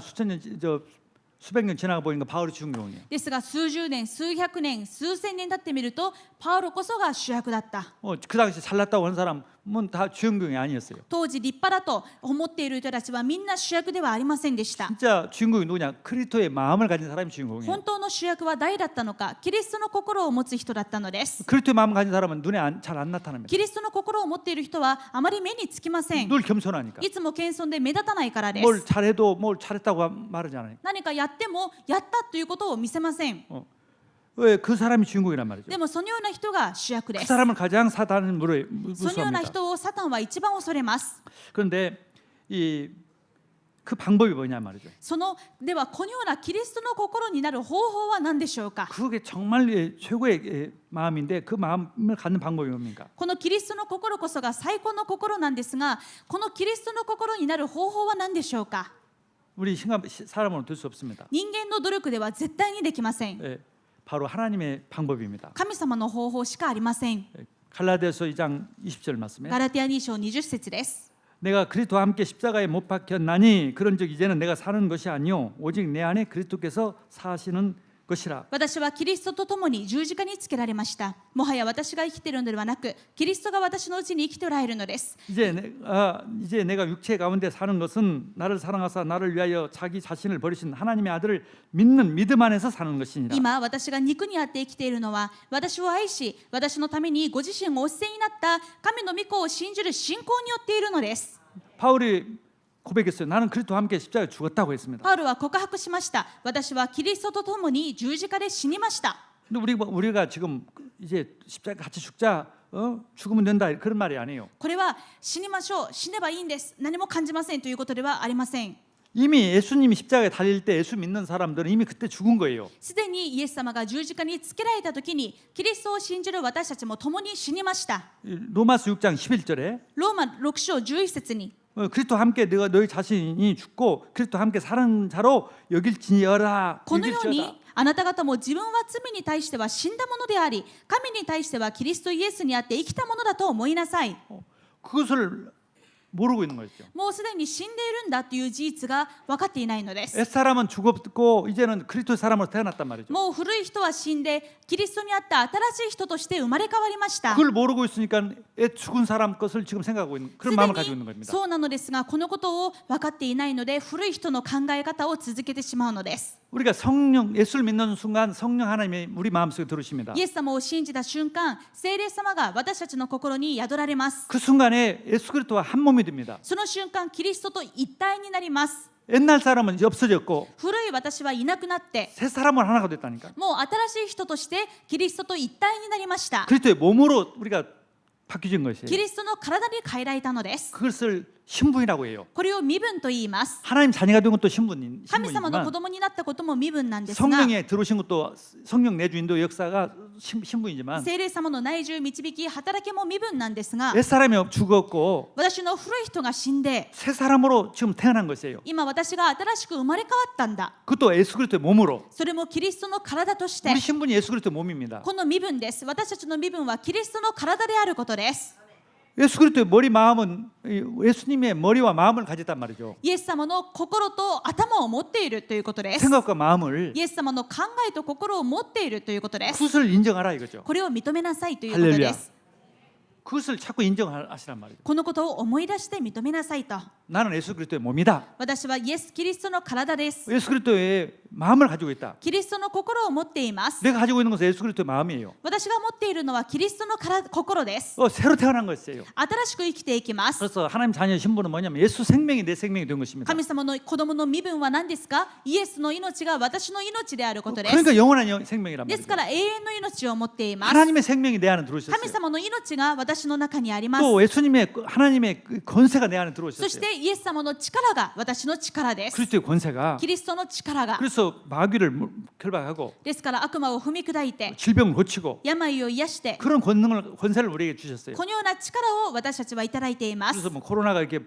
수백 년 지나가 보니까 바울이 주인공이에요. ですが数十年、数百年、数千年経ってみると、パウロこそが主役だった。 그 당시 잘났다고 하는 사람은 다 주인공이 아니었어요. 当時立派だと思っている人たちはみんな主役ではありませんでした。 진짜 주인공이 누구냐? 그리스도의 마음을 가진 사람이 주인공이에요. 本当の主役は誰だったのか、キリストの心を持つ人だったのです。 그리스도의 마음을 가진 사람은 눈에 잘 안 나타납니다. キリストの心を持っている人はあまり目につきません。 늘 겸손하니까. いつも謙遜で目立たないからで 뭘 す。 잘해도 뭘 잘했다고 말하지 않아요. 何かやってもやったということを見せません。 왜 그 사람이 주인공이란 말이죠. でもそのような人が主役 그 です。 사람을 가장 사단은 そのような 무서워합니다. 人をサタンは一番恐れます。 그런데 그 방법이 뭐냐 말이죠. ではこのようなキリストの心になる方法は何でしょうか。 그게 정말 최고의 마음인데 그 마음을 갖는 방법이 뭡니까? このキリストの心こそが最高の心なんですが、このキリストの心になる方法は何でしょうか。 우리 사람으로는 될 수 없습니다. 人間の努力では絶対にできません。 바로 하나님의 방법입니다. 神様の方法しかありません。 갈라디아서 2장 20절 말씀에 ガラティア2章20節です。 내가 그리스도와 함께 십자가에 못 박혔나니 그런즉 이제는 내가 사는 것이 아니요 오직 내 안에 그리스도께서 사시는 것이라. 私はキリストと共に十字架につけられました。もはや私が生きているのではなく、キリストが私のうちに生きておられるのです。 이제 내가 육체 가운데 사는 것은 나를 사랑하사 나를 위하여 자기 자신을 버리신 하나님의 아들을 믿는 믿음 안에서 사는 것이니라. 今私が肉にあって生きているのは、私を愛し、私のためにご自身をお捨てになった神の御子を信じる信仰によっているのです。 바울이 고백했어요. 나는 그리스도와 함께 십자가에 죽었다고 했습니다. パウロは告白しました。私はキリストと共に十字架で死にました。 근데 우리가 지금 이제 십자가 같이 죽자, 죽으면 된다 그런 말이 아니에요. これは死にましょう、死ねばいいんです、何も感じませんということではありません。 이미 예수님이 십자가에 달릴 때 예수 믿는 사람들은 이미 그때 죽은 거예요. すでにイエス様が十字架につけられた時に、キリストを信じる私たちも共に死にました。 로마서 6장 11절에 ローマ6章11節に、 그리스도와 함께 너희 자신이 죽고 그리스도와 함께 사는 자로 여길지어라. このようにあなた方も自分は罪に対しては死んだものであり、神に対してはキリストイエスにあって生きたものだと思いなさい。 그것을 모르고 있는 거죠. もうすでに死んでいるんだという事実が分かっていないのです。 옛사람은 죽었고 이제는 그리스도의 사람으로 태어났단 말이죠. もう古い人は死んで、キリストにあった新しい人として生まれ変わりました。 그걸 모르고 있으니까 죽은 사람 것을 지금 생각하고 있는 그런 마음을 가지고 있는 겁니다. そうなのですが、このことを分かっていないので、古い人の考え方を続けてしまうのです。 우리가 성령 예수를 믿는 순간 성령 하나님이 우리 마음속에 들어오십니다. イエス様を信じた瞬間、聖霊様が私たちの心に宿られます。 그 순간에 예수 그리스도와 한 몸이 됩니다. その瞬間、キリストと一体になります。 옛날 사람은 이제 없어졌고 古い私はいなくなって、 새 사람은 하나가 됐다니까. もう新しい人としてキリストと一体になりました。 그리스도의 몸으로 우리가 바뀌어진 것이에요. キリストの体に変えられたのです。 그것을 신분이라고 해요. これを身分と言います。 하나님 자녀가 된 것도 神様の子 신분이지만 供になったことも身分なんですが、 성령에 들어오신 것도 성령 내주 인도 역사가 신분이지만 聖霊様の内住導き働きも身分なんですが、 옛사람이 죽었고 私の古い人が死んで、 새 사람으로 지금 태어난 것이에요. 今私が新しく生まれ変わったんだ。 그것도 예수 그리스도의 몸으로. それもキリストの体として、 우리 신분이 예수 그리스도의 몸입니다. この身分です。私たちの身分はキリストの体であることです。 예수 그리스도의 머리 마음은 예수님의 머리와 마음을 가졌단 말이죠. イエス様の心と頭を持っているということです。 생각과 마음을 イエス様の考えと心を持っているということです。 그것을 인정하라 이거죠. これを認めなさいということです。 그것을 자꾸 인정하시란 말이죠. このことを思い出して認めなさいと。 나는 예수 그리스도의 몸이다. 私はイエス・キリストの体です。 예수 그리스도의 마음을 가지고 있다. キリストの心を持っています。 내가 가지고 있는 것은 예수 그리스도의 마음이에요. 私が持っているのはキリストの心です。 새로 태어난 것이에요. 新しく生きていきます。 그래서 하나님 자녀의 신분은 뭐냐면 예수 생명이 내 생명이 된 것입니다. 神様の子供の身分は何ですか？イエスの命が私の命であることです。 그러니까 영원한 생명이란 です 말이죠. から永遠の命を持っています。 하나님의 생명이 내 안에 들어오셨어요. 神様の命が私の中にあります。 또 예수님의 하나님의 권세가 내 안에 そ 들어오셨어요. してイエス様の力が私の力です。 그리스도의 권세가. キリストの力が。 그래서 마귀를 결박하고 ですから悪魔を踏み砕いて、 질병을 고치고 病を癒して、 그런 권세를 우리에게 주셨어요. このような力を私たちはいただいています。 그래서 뭐 코로나가 이렇게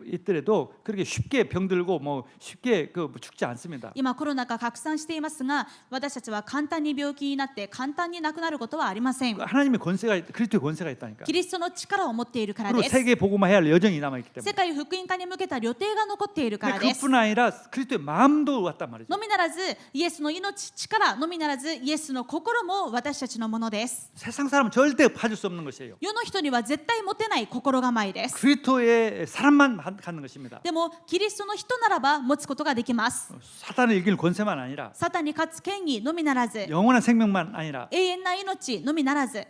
있더라도 그렇게 쉽게 병들고 뭐 쉽게 죽지 않습니다. 今コロナが拡散していますが、私たちは簡単に病気になって簡単に亡くなることはありません。 하나님의 권세가 그리스도의 권세가 있다니까. キリストの力を持っているから 그리고 です。 세계 복음화해야 할 여정이 남아 있기 世 때문에. 界福音化に向けた旅程が残っているから 근데 です。 그뿐 아니라 그리스도의 마음도 왔단 말이죠. のみならずイエスの命力のみならずイエスの心も私たちのものです。 세상 사람은 절대 가질 수 없는 것이에요. 世の人には絶対持てない心構えです。 그리스도의 사람만 갖는 것입니다. でもキリストの人ならば持つことができます。 사탄을 이길 권세만 아니라 サタンに勝つ権威のみならず、 영원한 생명만 아니라 永遠な命のみならず、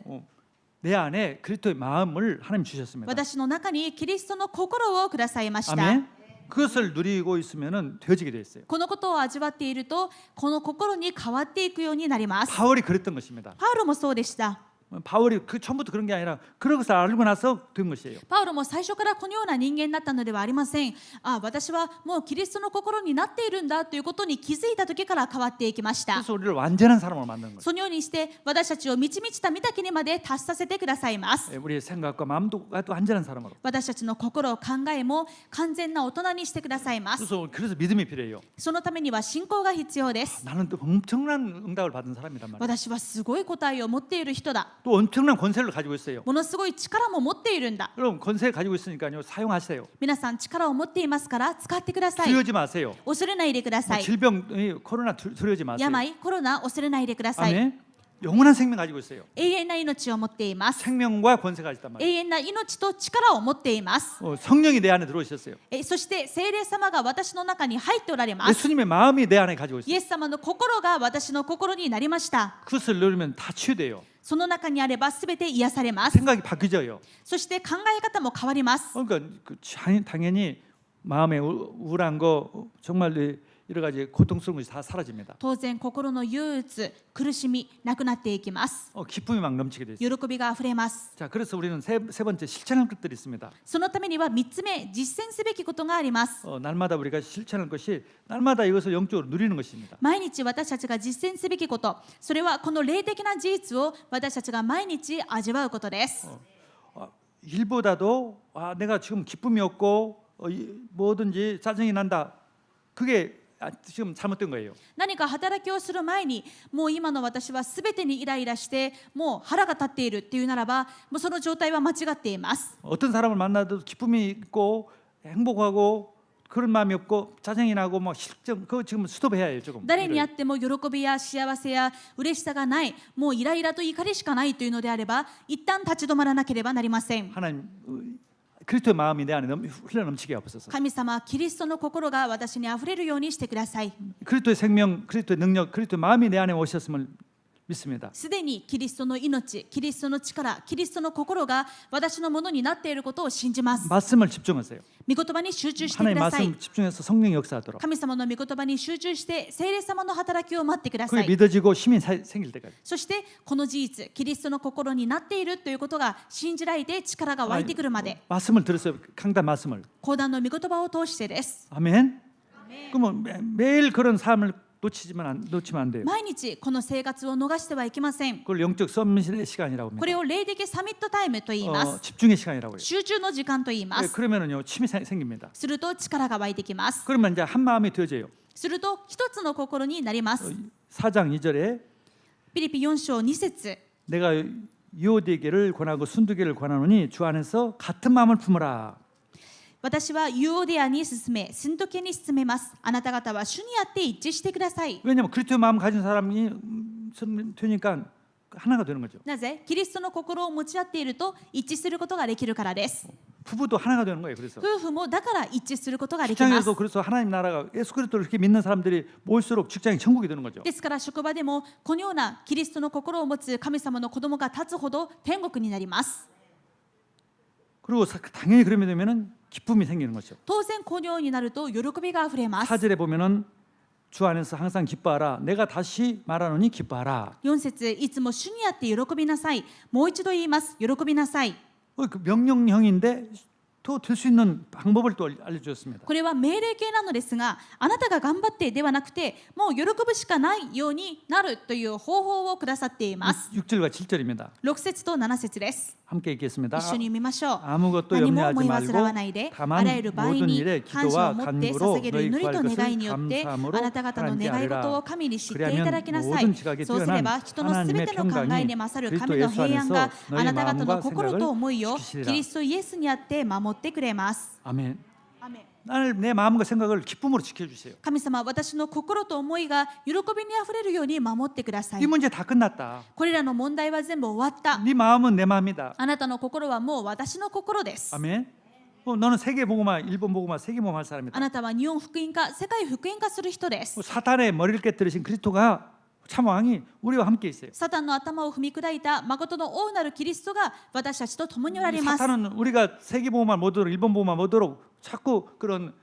내 안에 그리스도의 마음을 하나님 주셨습니다. 私の中にキリストの心をくださいました。 아멘. 그것을 누리고 있으면은 되어지게 돼 있어요. このことを味わっていると、この心に変わっていくようになります。 바울이 그랬던 것입니다. パウロもそうでした。 바울이 그 처음부터 그런 게 아니라 그런 것을 알고 나서 된 것이에요. パウロも最初からこのような人間だったのではありません。私はもうキリストの心になっているんだということに気づいた時から変わっていきました。 그래서 우리를 완전한 사람으로 만드는 거예요. そのようにして私たちを満ち満ちた御岳にまで達させてくださいます。 우리의 생각과 마음도 완전한 사람으로. 私たちの心、考えも完全な大人にしてくださいます。 그래서 믿음이 필요해요. そのためには信仰が必要です。 나는 또 엄청난 응답을 받은 사람이란 말이에요. 私はすごい答えを持っている人だ。또 엄청난 권세를 가지고 있어요. ものすごい力も持っているんだ。 그럼 권세 가지고 있으니까요. 사용하세요. 皆さん力を持っていますから使ってください。 두려워하지 마세요. 恐れないでくださ 뭐 い。 질병, 코로나 두려워하지 마세요. 病、コロナ恐れないでください。 아멘. 영원한 생명 가지고 있어요. 永遠な命を持っています。 생명과 권세가 있단 永 말이에요. 遠な命と力を持っています。 성령이 내 안에 들어오셨어요. そして聖霊様が私の中に入っておられます。 예수님의 마음이 내 안에 가지고 イ 있어요. エス様の心が私の心になりました。 그것을 누르면 다 치유돼요. その中にあればすべて癒されます。 생각이 바뀌져요. そして考え方も変わります。 그러니까 당연히 마음에 우울한 거 정말 여러 가지 고통스러운 것이 다 사라집니다. 当然心の憂鬱、苦しみなくなっていきます。 기쁨이 막 넘치게 돼 있어요. 喜びがあふれます。 자, 그래서 우리는 세 번째 실천할 것들이 있습니다. そのためには3つ目、実践すべきことがあります。 날마다 우리가 실천할 것이 날마다 이것을 영적으로 누리는 것입니다. 毎日私たちが実践すべきこと、それはこの霊的な事実を私たちが毎日味わうことです。 일보다도 내가 지금 기쁨이 없고 뭐든지 짜증이 난다. 그게 지금 잘못된 거예요. 何か働きをする前に、もう今の私はすべてにイライラして、もう腹が立っているっていうならば、もうその状態は間違っています。 어떤 사람을 만나도 기쁨이 있고 행복하고 그런 마음이 없고 짜증이 나고 뭐 실정 그거 지금 스톱해야 해요 조금. 誰に会っても喜びや幸せや嬉しさがない、もうイライラと怒りしかないというのであれば、一旦立ち止まらなければなりません。 하나님 그리스도의 마음이 내 안에 흘러 넘치게 하옵소서. 神様、キリストの心が私にあふれるようにしてください。 그리스도의 생명, 그리스도의 능력, 그리스도의 마음이 내 안에 오셨음을 믿습니다. すでにキリストの命、キリストの力、キリストの心が私のものになっていることを信じます。 말씀을 집중하세요. 御言葉に集中してく 하나님 ださい。 말씀 집중해서 성령이 역사하도록. 神様の御言葉に集中して聖霊様の働きを待ってくださ 그게 い。 믿어지고 힘이 생길 때까지. そしてこの事実、キリストの心になっているということが信じられて力が湧いてくるまで、 말씀을 들었어요. 강단 말씀을. 講談の御言葉を通してです。 아멘. 그러면 매일 그런 삶을 놓치면 안 돼요. 毎日この生活を逃してはいけません。 그걸 영적 서밋의 시간이라고 これ 합니다. を霊的サミットタイムと言います。 집중의 시간이라고 해요. 集中の時間と言いま 네, す。 그러면은요 힘이 생깁니다. すると力が湧いてきます。 그러면 이제 한 마음이 되어져요. すると一つの心になります。 4장 2절에 ピリピ4章2節 내가 유오디게를 권하고 순두게를 권하노니 주 안에서 같은 마음을 품으라. 私はユオデアに進め、スントケに進めます。あなた方は主にあって一致してください。 왜냐하면 그리스도의 마음 가진 사람이 되니까 하나가 되는 거죠. なぜ？キリストの心を持ち合っていると一致することができるからです。 부부도 하나가 되는 거예요. 그래서 夫婦もだから一致することができます。 직장에서 그래서 하나님 나라가 예수 그리스도를 이렇게 믿는 사람들이 모일수록 직장이 천국이 되는 거죠. ですから職場でもこのようなキリストの心を持つ神様の子供が立つほど天国になります。 그리고 당연히 그러면 되면은 기쁨이 생기는 거죠. 当然このようになると喜びがあふれます。 4절에 보면은 주 안에서 항상 기뻐하라. 내가 다시 말하노니 기뻐하라. 4節いつも主にあって喜びなさい。もう一度言います。喜びなさい。 그 명령형인데 또 될 수 있는 방법을 또 알려주셨습니다. これは命令形なのですが、あなたが頑張ってではなくて、もう喜ぶしかないようになるという方法をくださっています。 6절과 7절입니다. 6節と7節です。 함께 읽겠습니다. 一緒に見ましょう。 아무것도 何も 염려하지 思い煩わ 말고 ないで、あ 다만 らゆる場合 모든 に 일에 感謝を 기도와 持って 간구로 捧げる 너희 祈りと 구할 願い 것을 によって、 감사함으로 あなた方の 하나님께 願い事を 아뢰라. 神に知っていただきなさ 그러면 い。 모든 지각에 そうすれば 뛰어난 人のすべての考えに勝る神の平安があなた方の心と思いをキリストイエスにあって守ってくれます。 아멘. アメン。 나를 내 마음과 생각을 기쁨으로 지켜주세요. 神様、私の心と思いが喜びにあふれるように守ってください 이 。 문제 다 끝났다. これらの問題は全部終わった。 네 마음은 내 마음이다. あなたの心はもう私の心です。 아멘. 너는 세계 복음화, 일본 복음화, 세계 복음화 할 사람이다. あなたは日本福音化、世界福音化する人です。 사탄의 머리를 깨뜨리신 그리스도가 참 왕이 우리와 함께 있어요. サタンの頭を踏み砕いた誠の王なるキリストが私たちと共におられます。 사탄은 우리가 세계 복음화 못하도록 일본 복음화 못하도록 자꾸 그런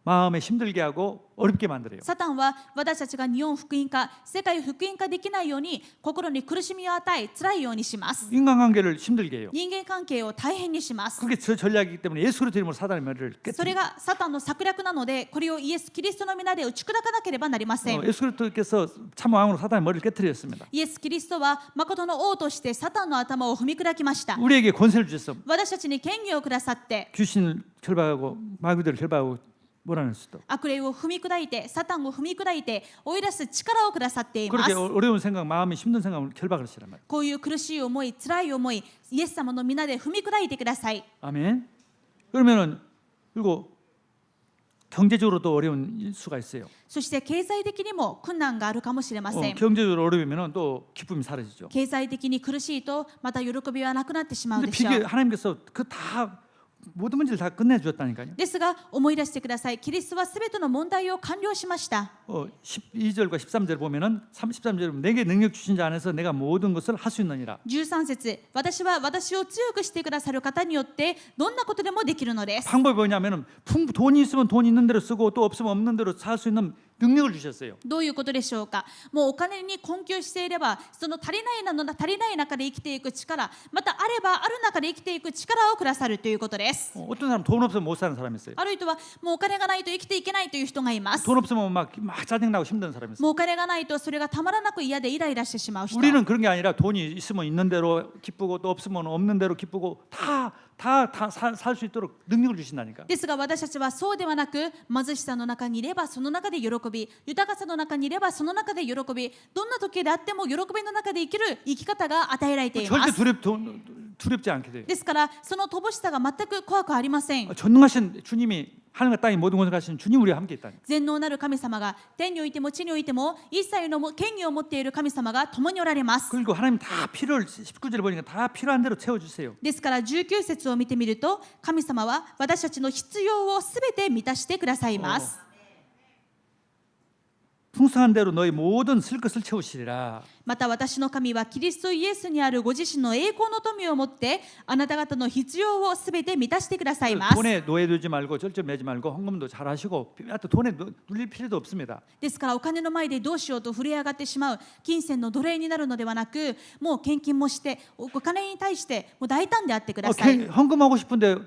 마음에 힘들게 하고 어렵게 만들어요. サタンは私たちが日本福音化、世界福音化できないように心に苦しみを与え、辛いようにします。 인간관계를 힘들게 해요. 人間関係を大変にします。 그게 저 전략이기 때문에 예수 그리스도 이름으로 사단의 머리를 それ 깨뜨려요. がサタンの策略なので、これをイエス・キリストの皆で打ち砕かなければなりません。 예수 그리스도께서 참 왕으로 사단의 머리를 깨뜨렸습니다. イエス・キリストは誠の王としてサタンの頭を踏み砕きました。 우리에게 권세를 주셨어. 私たちに権威をくださって、 귀신을 결박하고 마귀들을 결박하고 몰아낼 수도. 悪霊を踏み砕いて、サタンを踏み砕いて追い出す力をくださっていま 그렇게 す。 어려운 생각, 마음이 힘든 생각을 결박하시란 말이에요. こういう苦しい思い、辛い思い、イエス様の皆で踏み砕いてください。 아멘. 그러면은 그리고 경제적으로도 어려운 수가 있어요. そして経済的にも困難があるかもしれません。 경제적으로 어려우면은 또 기쁨이 사라지죠. 経済的に苦しいとまた喜びはなくなってしまう 근데 でしょう。 하나님께서 그 다 모든 문제를 다 끝내주었다니까요. ですが思い出してください。キリストはすべての問題を完了しました。 12절과 13절 보면은 13절에 보면 내게 능력 주신 자 안에서 내가 모든 것을 할 수 있느니라. 13節、私は私を強くしてくださる方によってどんなことでもできるのです。 방법이 뭐냐면은 돈이 있으면 돈 있는 대로 쓰고 또 없으면 없는 대로 살 수 있는 능력을 주셨어요. どういうことでしょうか。もうお金に困窮していればその足りない中で生きていく力、またあればある中で生きていく力をくださるということです。 어떤 사람 돈 없으면 못 사는 사람이 있어요. ある人はもうお金がないと生きていけないという人がいます。 돈 없으면 막 짜증나고 힘든 사람이 있어요. もうお金がないとそれがたまらなく嫌でイライラしてしまう人。 우리는 그런 게 아니라 돈이 있으면 있는 대로 기쁘고 또 없으면 없는 대로 기쁘고 다 살 수 있도록 능력을 주신다니까. ですが私たちはそうではなく、貧しさの中にいればその中で喜び、豊かさの中にいればその中で喜び、どんな時であっても喜びの中で生きる生き方が与えられていま 절대 す。 두렵지 않게 돼요. ですからその乏しさが全く怖くありません。 전능하신 주님이 하늘과 땅의 모든 것을 가신 주님 우리와 함께 있다니. 全能なる神様が天においても地においても一切の権威を持っている神様が共におられます。 그리고 하나님 다 필요를 19절에 보니까 다 필요한 대로 채워주세요. ですから19節を見てみると、神様は私たちの必要をすべて満たしてくださいます。 풍성한 대로 너희 모든 쓸 것을 채우시리라. また私の神はキリストイエスにあるご自身の栄光の富を持ってあなた方の必要をすべて満たしてくださいます。 돈에 노예되지 말고 절제 매지 말고 헌금도 잘하시고 또 돈에 눌릴 필요도 없습니다. ですからお金の前でどうしようと震え上がってしまう、金銭の奴隷になるのではなく、もう献金もしてお金に対してもう大胆であってください。 헌금하고 싶은데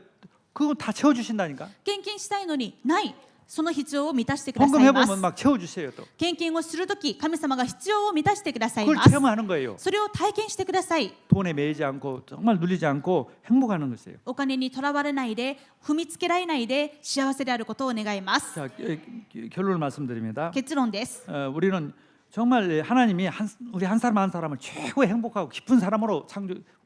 그거 다 채워주신다니까. 献金したいのにない、その必要を満たしてくださいま 헌금해보면 す。 막 채워주세요 또. 献金をするとき神様が必要を満たしてください 그걸 ます。 체험하는 거예요. それを体験してください。 돈에 매이지 않고 정말 눌리지 않고 행복하는 것이에요. お金にとらわれないで、踏みつけられないで幸せであることを願います。 자, 결론을 말씀드립니다. 結論です。 우리는 정말 하나님이 우리 한 사람 한 사람을 최고의 행복하고 기쁜 사람으로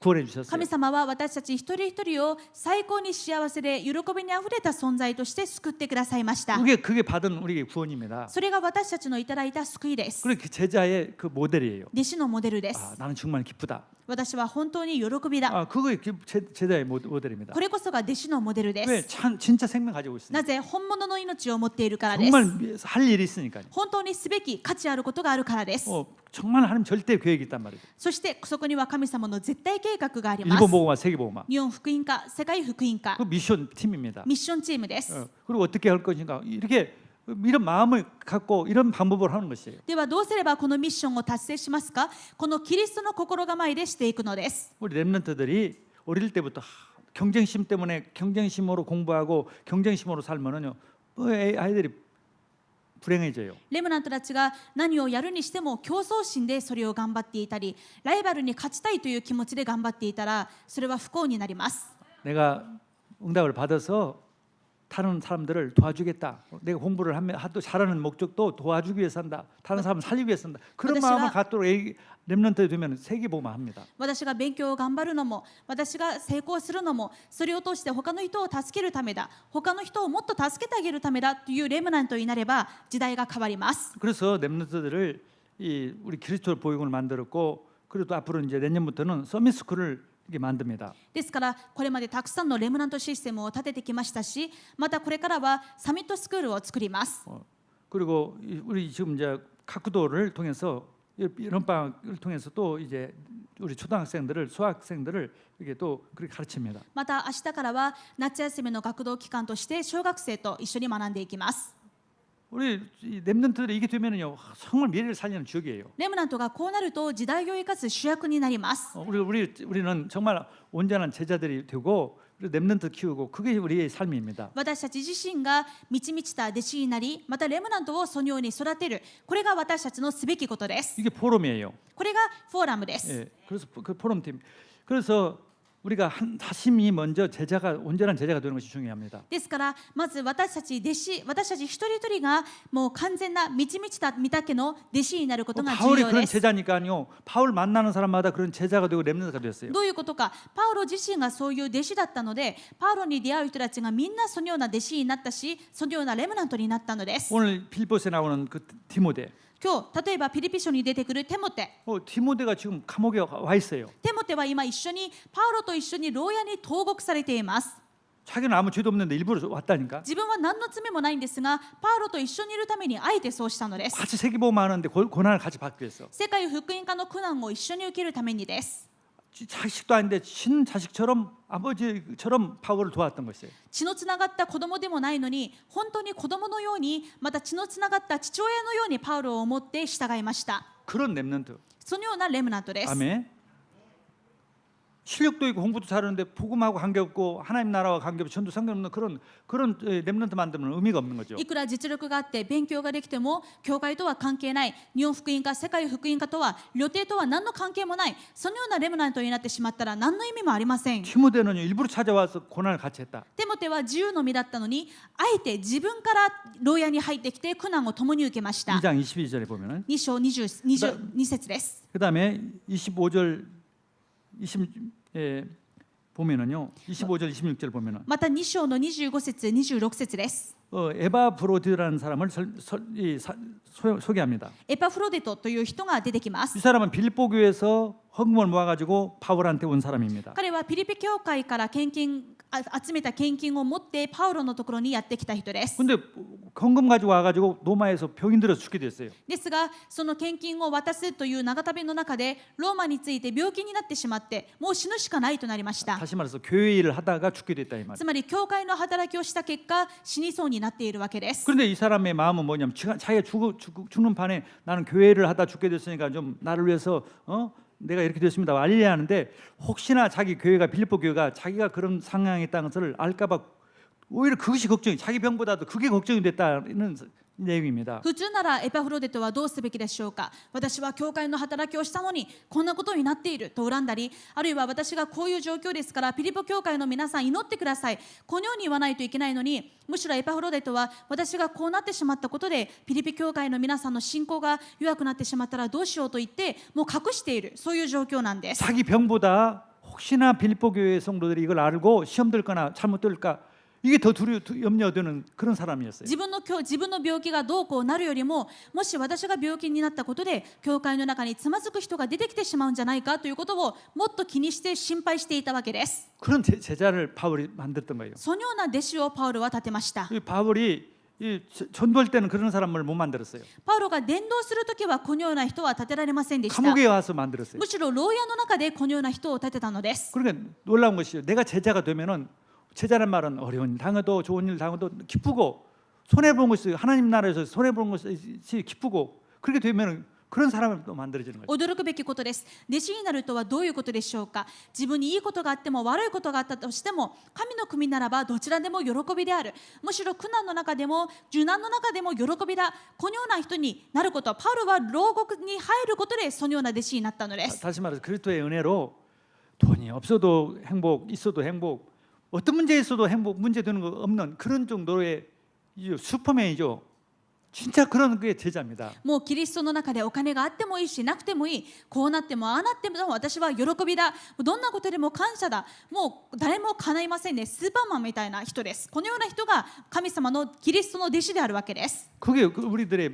구원해 주셨어요. 神様は私たち一人一人を最高に幸せで喜びにあふれた存在として救ってくださいました。 그게 받은 우리의 구원입니다. それが私たちのいただいた救いです。 그리고 그 제자의 그 모델이에요. 弟子のモデルで 아, す。 나는 정말 기쁘다. 私は本当に喜びだ。 그게 제자의 모델입니다. これこそが弟子のモデルで 왜 す。 진짜 생명 가지고 있으니까. なぜ本物の命を持っているからです。 정말 할 일이 있으니까요. 本当にすべき価値あることがあるからです。 정말 하나님 절대 계획이 있단 말이에요. そしてそこには神様の絶対計画があります。 일본 복음화, 세계 복음화. 日本福音化、世界福音化、 그 미션 팀입니다. ミッションチームです。 그리고 어떻게 할 것인가 이렇게 이런 마음을 갖고 이런 방법으로 하는 것이에요. ではどうすればこのミッションを達成しますか。このキリストの心構えでしていくのです。 우리 렘넌트들이 어릴 때부터 경쟁심 때문에 경쟁심으로 공부하고 경쟁심으로 살면은요, 아이들이 불행해져요. レムナントたちが何をやるにしても競争心でそれを頑張っていたり、ライバルに勝ちたいという気持ちで頑張っていたら、それは不幸になります。 내가 응답을 받아서 다른 사람들을 도와주겠다. 내가 공부를 하면 또 잘하는 목적도 도와주기 위해서 한다. 다른 사람 살리기 위해서 한다. 그런 마음을 갖도록 렘넌트에 되면 세계복음화 합니다. 私が勉強を頑張るのも、私が成功するのも、それを通して他の人を助けるためだ、他の人をもっと助けてあげるためだというレムナントになれば時代が変わります。 그래서 렘넌트들을 우리 그리스도 보육원을 만들었고, 그리고 또 앞으로 이제 내년부터는 서밋스쿨을 이렇게 만듭니다. ですからこれまでたくさんのレムナントシステムを立ててきましたし、またこれからはサミットスクールを作ります。 그리고 우리 지금 이제 각구도를 통해서 여름방학을 통해서 또 이제 우리 초등학생들을 수학생들을 이렇게 또 그렇게 가르칩니다. また明日からは夏休みの学童期間として小学生と一緒に学んでいきます。 우리 렘넌트들이 이게 되면은요, 정말 미래를 살리는 주역이에요. レムナントがこうなると時代を生かす主役になります。 우리는 정말 온전한 제자들이 되고 렘넌트 키우고 그게 우리의 삶입니다. 私たち自身が満ち満ちた弟子になり、またレムナントをそのように育てる、これが私たちのすべきことです。 이게 포럼이에요. これがフォーラムです。 예, 그래서 그 포럼팀. 그래서 우리가 자신이 먼저 제자가 온전한 제자가 되는 것이 중요합니다. ですからまず私たち一人一人がもう完全な満ち満ちた御岳の弟子になることが重 바울이 要 그런 です。 제자니까요. 바울 만나는 사람마다 그런 제자가 되고 렘넌트가 됐어요. どういうことか、パウロ自身がそういう弟子だったので、パウロに出会う人たちがみんなそのような弟子になったし、そのようなレムナントになったのです。 오늘 빌보스에 나오는 그 디모데. 今日例えばピリピ書に出てくるテモテ、 디모데가 지금 감옥에 와 있어요. テモテは今一緒にパウロと一緒に牢屋に投獄されています。 자기는 아무 죄도 없는데 일부러 왔다니까. 自分は何の罪もないんですが、パウロと一緒にいるためにあえてそうしたのです。 같이 세계보험 하는데 고난을 같이 받기 위해서. 世界福音化の苦難を一緒に受けるためにです。 자식도 아닌데 친자식처럼 아버지처럼 바울을 도왔던 것이에요. 血のつながった子供でもないのに、本当に子供のように、また血のつながった父親のようにパウロを思って従いました。 그런 렘넌트. そのようなレムナントです。 아멘. 실력도 있고 공부도 잘하는데 복음하고 관계없고 하나님 나라와 관계없고 전도 상관없는 그런 렘넌트 만들면 의미가 없는 거죠. いくら実力があって勉強ができても教会とは関係ない、日本福音化、世界福音化とは旅程とは何の関係もない、そのようなレムナントになってしまったら何の意味もありません。 디모데는 일부러 찾아와서 고난을 같이 했다. テモテは自由の身だったのに、あえて自分から牢屋に入ってきて苦難を共に受けました。 2장 22절에 보면은 2章22節です。 그다음에 25절 보면은요. 25절 26절 보면은 また2章の25節26節です。 에바브로드라는 사람을 소개합니다. エパフロデトという人が出てきま 이 す。 사람은 빌립보 교회에서 헌금을 모아가지고 바울한테 온 사람입니다. 彼はピリピ教会から集めた献金を持ってパウロのところにやってきた人です。 근데 헌금 가지고 와가지고 로마에서 병이 들어서 죽게 됐어요. ですが、その献金を渡すという長旅の中でローマについて病気になってしまって、もう死ぬしかないとなりました。 다시 말해서 교회 일을 하다가 죽게 됐다 이 말이에요. つまり教会の働きをした結果、死にそうになっているわけです。 그런데 이 사람의 마음은 뭐냐면 자기가 죽는 판에 나는 교회를 하다 죽게 됐으니까 좀 나를 위해서 내가 이렇게 됐습니다. 알려야 하는데 혹시나 자기 교회가 빌립보 교회가 자기가 그런 상황에 있다는 것을 알까봐 오히려 그것이 걱정이, 자기 병보다도 그게 걱정이 됐다는 내용입니다. 普通ならエパフロデトはどうすべきでしょうか。私は教会の働きをしたのにこんなことになっていると恨んだり、あるいは私がこういう状況ですからピリポ教会の皆さん祈ってください、このように言わないといけないのに、むしろエパフロデトは私がこうなってしまったことでピリピ教会の皆さんの信仰が弱くなってしまったらどうしようと言ってもう隠している、そういう状況なんです。 자기 병보다 혹시나 빌립보 교회 성도들이 이걸 알고 시험 들거나 잘못 들까 이게 더 염려되는 그런 사람이었어요. 自分の病気がどうこうなるよりも、もし私が病気になったことで教会の中につまずく人が出てきてしまうんじゃないかということをもっと気にして心配していたわけです。 그런 제자를 바울이 만들었던 거예요. そのような弟子をパウロは立てました。 이 바울이 전도할 때는 그런 사람을 못 만들었어요. パウロが伝道するときはこのような人は立てられませんでした。 감옥에 와서 만들었어요. むしろ牢屋の中でこのような人を立てたのです。 그러니까 놀라운 것이요. 내가 제자가 되면은 제자란 말은 어려운 일 당해도 좋은 일 당해도 기쁘고 손해본 것이 하나님 나라에서 손해본 것이 기쁘고 그렇게 되면은 그런 사람을 또 만들어지는 거예요. 驚くべきことです。弟子になるとはどういうことでしょうか。自分にいいことがあっても悪いことがあったとしても、神の国ならばどちらでも喜びである。むしろ苦難の中でも受難の中でも喜びだ。このような人になること、パウロは牢獄に入ることでそのような弟子になったのです。 다시 말해서 그리스도의 은혜로 돈이 없어도 행복, 있어도 행복, 어떤 문제 있어도 행복, 문제 되는 거 없는 그런 정도의 슈퍼맨이죠. 진짜 그런 게 제자입니다. もうキリストの中でお金があってもいいしなくてもいい、こうなってもああなっても私は喜びだ、どんなことでも感謝だ、もう誰も叶いませんね、スーパーマンみたいな人です。このような人が神様のキリストの弟子であるわけです。 그게 우리들의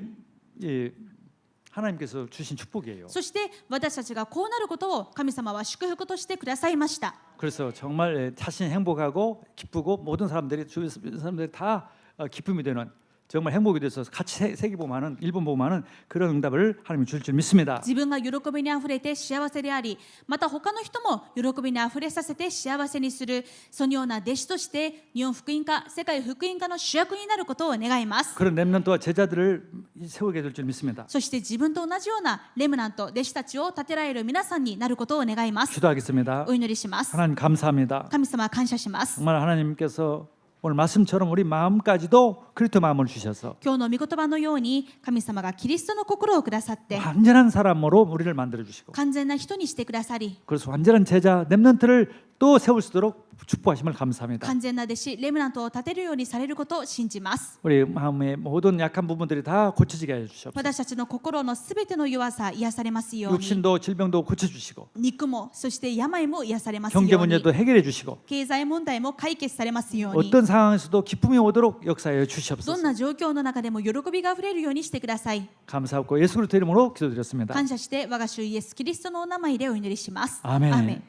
하나님께서 주신 축복이에요. そして私たちがこうなることを神様は祝福としてくださいました。 그래서 정말 자신이 행복하고 기쁘고 모든 사람들이 주위 사람들이 다 기쁨이 되는 정말 행복이 돼서 같이 세계보험하는 일본보험하는 그런 응답을 하나님이 줄 줄 믿습니다. 自分が喜びにあふれて幸せであり、また他の人も喜びにあふれさせて幸せにする、そのような弟子として日本福音化、世界福音化の主役になることを願います。 그런 렘넌트와 제자들을 세우게 될 줄 믿습니다. そして自分と同じようなレムナント、弟子たちを立てられる皆さんになることを願います。 기도하겠습니다. お祈りします。 하나님 감사합니다. 神様感謝します。 정말 하나님께서 오늘 말씀처럼 우리 마음까지도 그리스도 마음을 주셔서 今日の御言葉のように神様がキリストの心をくださって 완전한 사람으로 우리를 만들어 주시고 完全な人にしてくださり、 그래서 완전한 제자 렘넌트를 또 세울 수 있도록 축복하심을 감사합니다. 完全な弟子レムナントを立てるようにされることを信じます。 우리 마음의 모든 약한 부분들이 다 고쳐지게 해주시옵소서. 私たちの心のすべての弱さ癒されますように、 육신도 질병도 고쳐주시고 肉もそして病も癒されますよう 경제 に、 문제도 해결해 주시고 経済問題も解決されますように、 어떤 상황에서도 기쁨이 오도록 역사해 どん 주시옵소서. な状況の中でも喜びがあふれるようにしてください。 감사하고 예수 그리스도 이름으로 기도드렸습니다. 感謝して我が主イエスキリストのお名前でお祈りします。 아멘. アーメン。